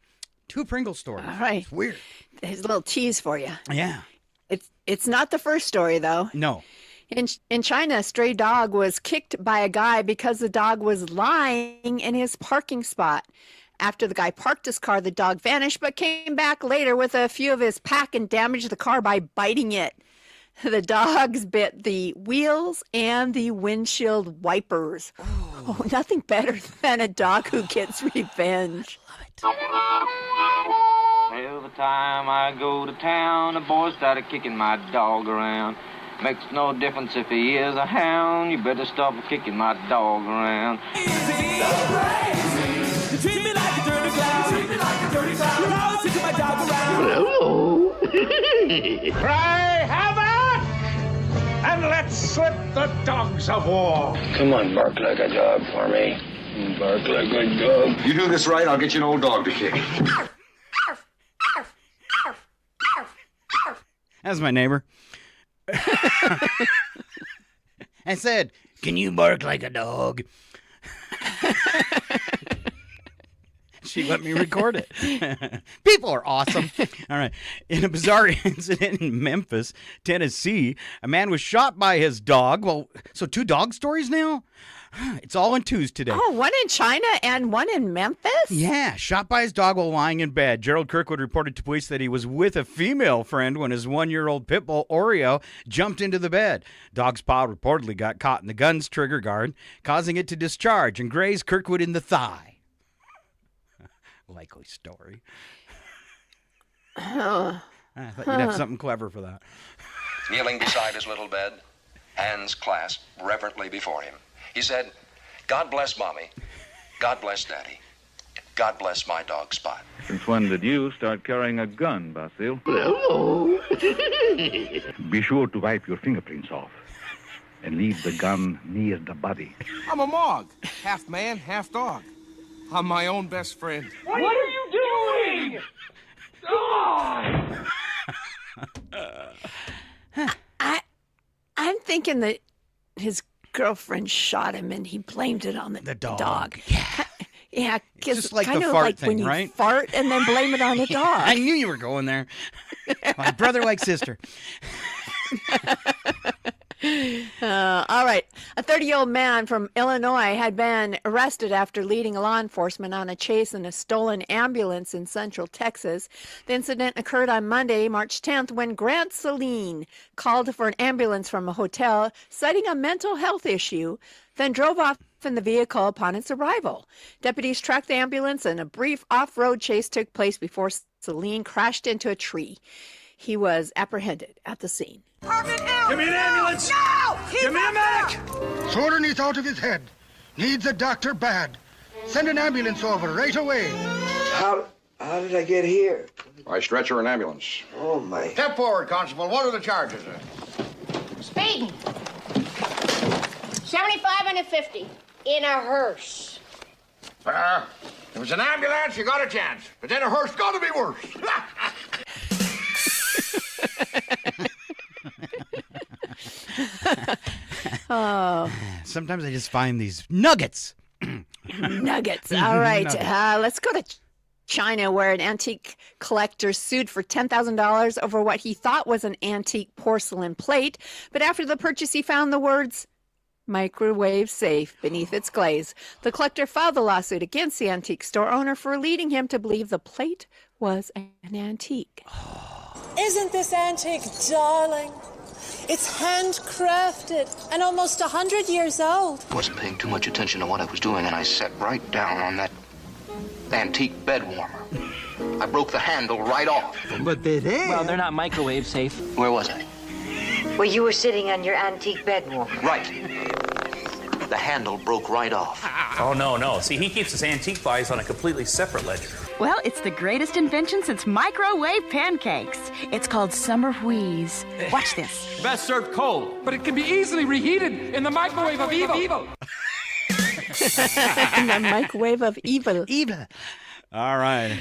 2 Pringles stories. All right. It's weird. Here's a little tease for you. Yeah. It's not the first story, though. No. In China, a stray dog was kicked by a guy because the dog was lying in his parking spot. After the guy parked his car, the dog vanished, but came back later with a few of his pack and damaged the car by biting it. The dogs bit the wheels and the windshield wipers. Oh, nothing better than a dog who gets revenge. Every time I go to town, the boys started kicking my dog around. Makes no difference if he is a hound, you better stop kicking my dog around. You treat me like a dirty clown. You're always kicking my dog around. Hello. Cry havoc! And let's slip the dogs of war. Come on, bark like a dog for me. Bark like a dog. You do this right, I'll get you an old dog to kick. That's my neighbor. I said, can you bark like a dog? She let me record it. People are awesome. All right. In a bizarre incident in Memphis, Tennessee, a man was shot by his dog. Well, so 2 dog stories now? It's all in twos today. Oh, one in China and one in Memphis? Yeah, shot by his dog while lying in bed. Gerald Kirkwood reported to police that he was with a female friend when his 1-year-old pit bull, Oreo, jumped into the bed. Dog's paw reportedly got caught in the gun's trigger guard, causing it to discharge and graze Kirkwood in the thigh. Likely story. I thought you'd have something clever for that. Kneeling beside his little bed, hands clasped reverently before him, he said, "God bless Mommy. God bless Daddy. God bless my dog Spot." Since when did you start carrying a gun, Basil? Hello. Be sure to wipe your fingerprints off and leave the gun near the body. I'm a Mog, half man, half dog. I'm my own best friend. What are you doing? I'm thinking that his girlfriend shot him and he blamed it on the dog. Yeah, because just like kind the of fart like thing, when you right? fart and then blame it on the dog. I knew you were going there. Like brother, like sister. All right. A 30-year-old man from Illinois had been arrested after leading law enforcement on a chase in a stolen ambulance in central Texas. The incident occurred on Monday, March 10th, when Grant Saline called for an ambulance from a hotel, citing a mental health issue, then drove off in the vehicle upon its arrival. Deputies tracked the ambulance and a brief off-road chase took place before Saline crashed into a tree. He was apprehended at the scene. Give me an ambulance! No! Give me a medic! Soreness out of his head. Needs a doctor bad. Send an ambulance over right away. How did I get here? By stretcher and ambulance. Oh, my. Step forward, Constable. What are the charges? Speeding. 75 and a 50 in a hearse. If it's an ambulance, you got a chance. But then a hearse got to be worse. Oh. Sometimes I just find these nuggets. Nuggets. All right. Let's go to China, where an antique collector sued for $10,000 over what he thought was an antique porcelain plate. But after the purchase, he found the words "microwave safe" beneath its glaze. The collector filed the lawsuit against the antique store owner for leading him to believe the plate was an antique. Isn't this antique, darling? It's handcrafted and almost 100 years old. I wasn't paying too much attention to what I was doing, and I sat right down on that antique bed warmer. I broke the handle right off. But well, they're not microwave safe. Where was I? Well, you were sitting on your antique bed warmer. Right. The handle broke right off. Oh, no. See, he keeps his antique buys on a completely separate ledger. Well, it's the greatest invention since microwave pancakes. It's called Summer Wheeze. Watch this. Best served cold, but it can be easily reheated in the microwave of evil. In the microwave of evil. Evil. All right.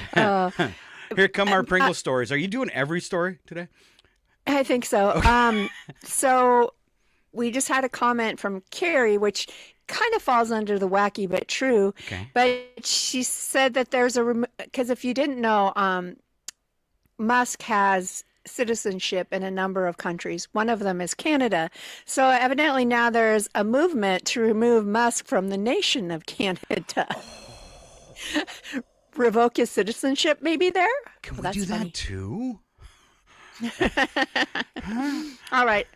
Here come our Pringle stories. Are you doing every story today? I think so. Okay. So we just had a comment from Carrie, which kind of falls under the wacky but true. Okay. But she said that there's because if you didn't know, Musk has citizenship in a number of countries. One of them is Canada. So evidently now there's a movement to remove Musk from the nation of Canada. Revoke his citizenship maybe there? Can we do that too? All right.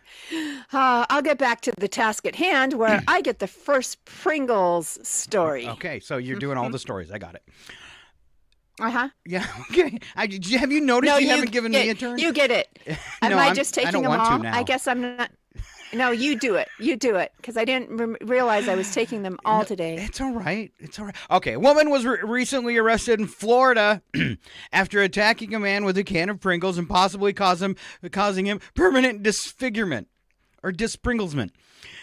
I'll get back to the task at hand where I get the first Pringles story. Okay, so you're doing all the stories. I got it. Uh-huh. Yeah, okay. Have you noticed you haven't given me a turn? You get it. Am I just taking them all? I guess I'm not. No, you do it. You do it. Because I didn't realize I was taking them all today. It's all right. It's all right. Okay, a woman was recently arrested in Florida after attacking a man with a can of Pringles and possibly causing him permanent disfigurement or dispringlesment.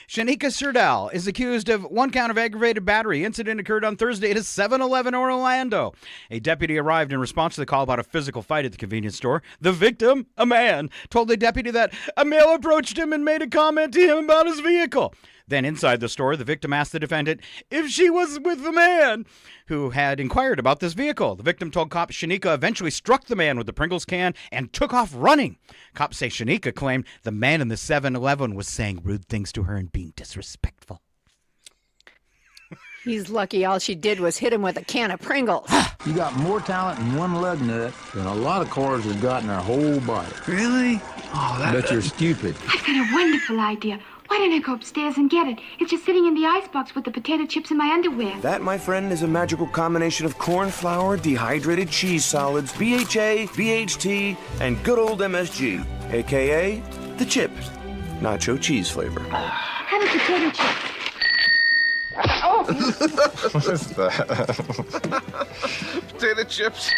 Shanika Serdal is accused of one count of aggravated battery. Incident occurred on Thursday at a 7-Eleven in Orlando. A deputy arrived in response to the call about a physical fight at the convenience store. The victim, a man, told the deputy that a male approached him and made a comment to him about his vehicle. Then inside the store, the victim asked the defendant if she was with the man who had inquired about this vehicle. The victim told cops Shanika eventually struck the man with the Pringles can and took off running. Cops say Shanika claimed the man in the 7-Eleven was saying rude things to her and being disrespectful. He's lucky all she did was hit him with a can of Pringles. You got more talent in one lug nut than a lot of cars have got in their whole body. Really? Oh, but you're stupid. I've got a wonderful idea. Why don't I go upstairs and get it? It's just sitting in the icebox with the potato chips in my underwear. That, my friend, is a magical combination of corn flour, dehydrated cheese solids, BHA, BHT, and good old MSG, a.k.a. the chip. Nacho cheese flavor. Have a potato chip. Oh! What's that? Potato chips.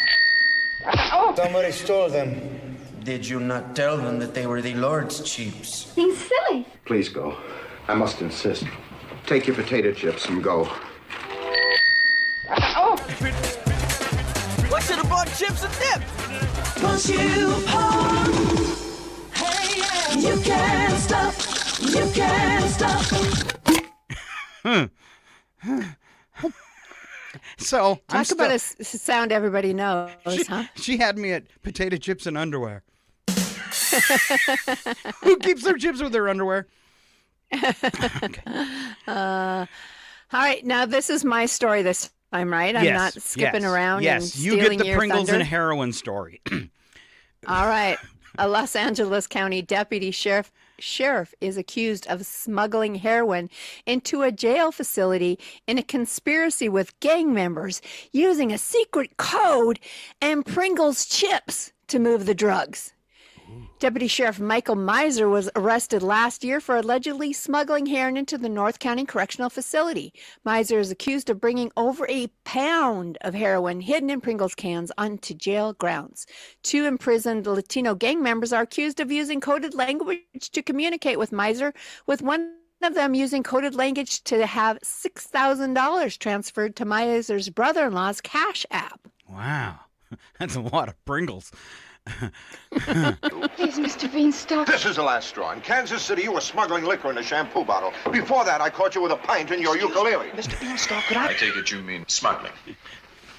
Oh! Somebody stole them. Did you not tell them that they were the Lord's chips? Being silly. Please go. I must insist. Take your potato chips and go. Oh! We should have bought chips and dip. Once you pop, hey, yeah. You can't stop. You can't stop. So talk about a sound everybody knows, huh? She had me at potato chips and underwear. Who keeps their chips with their underwear? All right, now this is my story this time, right? I'm not skipping around and stealing you get the your Pringles thunder. and heroin story. All right. A Los Angeles County deputy sheriff is accused of smuggling heroin into a jail facility in a conspiracy with gang members using a secret code and Pringles chips to move the drugs. Deputy Sheriff Michael Miser was arrested last year for allegedly smuggling heroin into the North County Correctional Facility. Miser is accused of bringing over a pound of heroin hidden in Pringles cans onto jail grounds. 2 imprisoned Latino gang members are accused of using coded language to communicate with Miser, with one of them using coded language to have $6,000 transferred to Miser's brother-in-law's Cash App. Wow, that's a lot of Pringles. Please, Mr. Beanstalk. This is the last straw. In Kansas City, you were smuggling liquor in a shampoo bottle. Before that, I caught you with a pint in your ukulele. Mr. Beanstalk, could I take it you mean smuggling.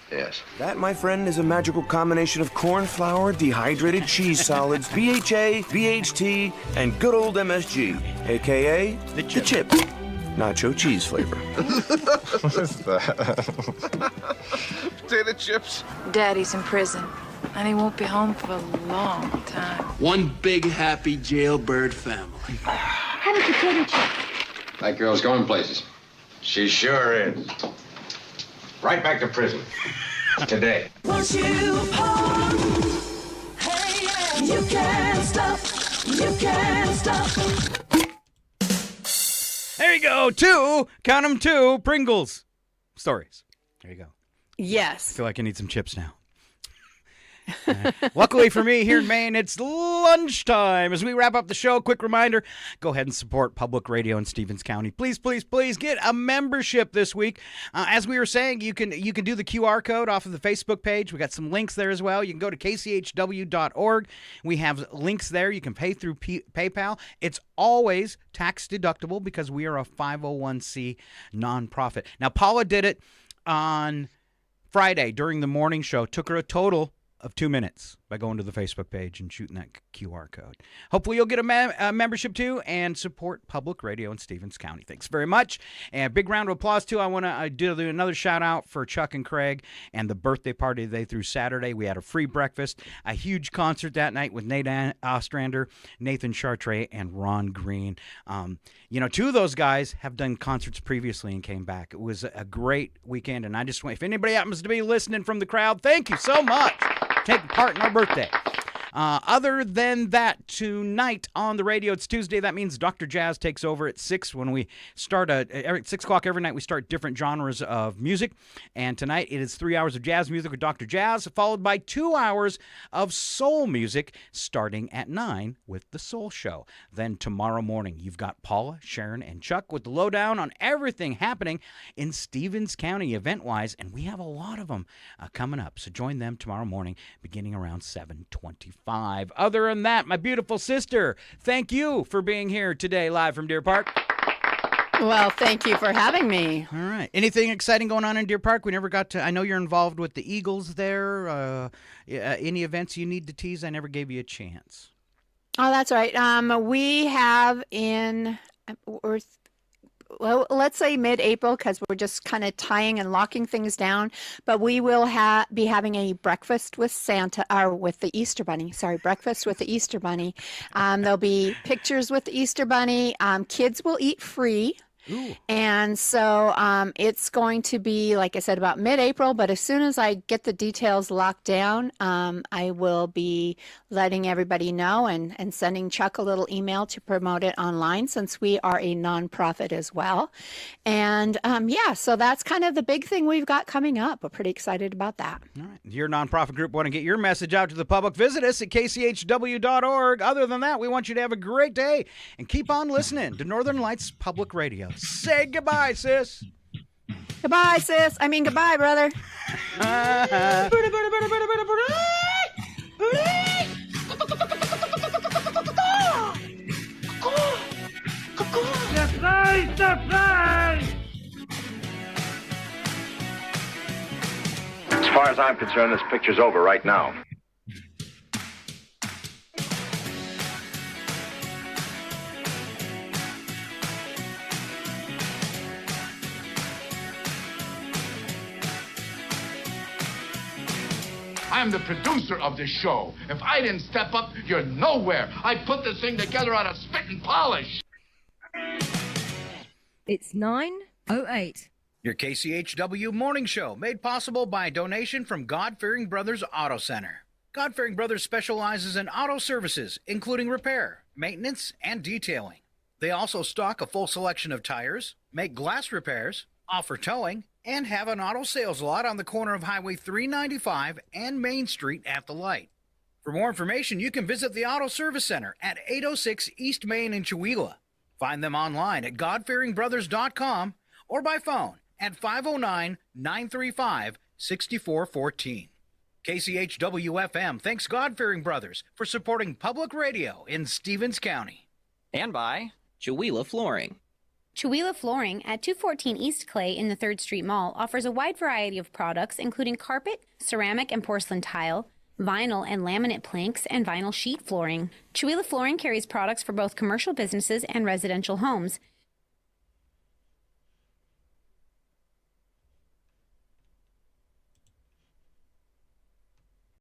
Yes. That, my friend, is a magical combination of corn flour, dehydrated cheese solids, BHA, BHT, and good old MSG, a.k.a. the chip. Nacho cheese flavor. What's that? Potato chips. Daddy's in prison, and he won't be home for a long time. One big happy jailbird family. Have a potato chip. That girl's going places. She sure is. Right back to prison. Today. Once you pop, hey, yeah. You can't stop. You can't stop. There you go. 2, count them 2, Pringles stories. There you go. Yes. I feel like I need some chips now. Luckily for me here in Maine, it's lunchtime. As we wrap up the show, quick reminder, go ahead and support public radio in Stevens County. Please, please, please get a membership this week. As we were saying, you can do the QR code off of the Facebook page. We got some links there as well. You can go to kchw.org. We have links there. You can pay through PayPal. It's always tax deductible because we are a 501c nonprofit. Now, Paula did it on Friday during the morning show. Took her a total of 2 minutes by going to the Facebook page and shooting that QR code. Hopefully you'll get a membership too and support public radio in Stevens County. Thanks very much. And a big round of applause too. I want to do another shout out for Chuck and Craig and the birthday party they threw Saturday. We had a free breakfast, a huge concert that night with Nate Ostrander, Nathan Chartre, and Ron Green. 2 of those guys have done concerts previously and came back. It was a great weekend, and I just want, if anybody happens to be listening from the crowd, thank you so much. Take part in our birthday. Other than that, tonight on the radio, it's Tuesday. That means Dr. Jazz takes over at 6 when we start at 6 o'clock every night. We start different genres of music. And tonight it is 3 hours of jazz music with Dr. Jazz, followed by 2 hours of soul music starting at 9 with The Soul Show. Then tomorrow morning, you've got Paula, Sharon, and Chuck with the lowdown on everything happening in Stevens County event-wise. And we have a lot of them coming up. So join them tomorrow morning beginning around 7:25. Other than that, my beautiful sister, thank you for being here today live from Deer Park. Well, thank you for having me. All right. Anything exciting going on in Deer Park? We never got to, I know you're involved with the Eagles there. Any events you need to tease? I never gave you a chance. Oh, that's right. We have well, let's say mid-April, because we're just kind of tying and locking things down. But we will be having a breakfast with Santa, or with the Easter Bunny. Sorry, breakfast with the Easter Bunny. There'll be pictures with the Easter Bunny. Kids will eat free. Ooh. And so it's going to be, like I said, about mid-April. But as soon as I get the details locked down, I will be letting everybody know and sending Chuck a little email to promote it online, since we are a nonprofit as well. And so that's kind of the big thing we've got coming up. We're pretty excited about that. All right. Your nonprofit group want to get your message out to the public. Visit us at kchw.org. Other than that, we want you to have a great day and keep on listening to Northern Lights Public Radio. Say goodbye, sis. Goodbye, sis. I mean, goodbye, brother. As far as I'm concerned, this picture's over right now. I'm the producer of this show. If I didn't step up, you're nowhere. I put this thing together out of spit and polish. It's 9:08. Your KCHW morning show, made possible by a donation from God-Fearing Brothers Auto Center. God-Fearing Brothers specializes in auto services, including repair, maintenance, and detailing. They also stock a full selection of tires, make glass repairs, offer towing, and have an auto sales lot on the corner of Highway 395 and Main Street at the light. For more information, you can visit the Auto Service Center at 806 East Main in Chewelah. Find them online at godfearingbrothers.com or by phone at 509-935-6414. KCHW-FM thanks God-Fearing Brothers for supporting public radio in Stevens County. And by Chewelah Flooring. Chewelah Flooring at 214 East Clay in the 3rd Street Mall offers a wide variety of products, including carpet, ceramic and porcelain tile, vinyl and laminate planks, and vinyl sheet flooring. Chewelah Flooring carries products for both commercial businesses and residential homes.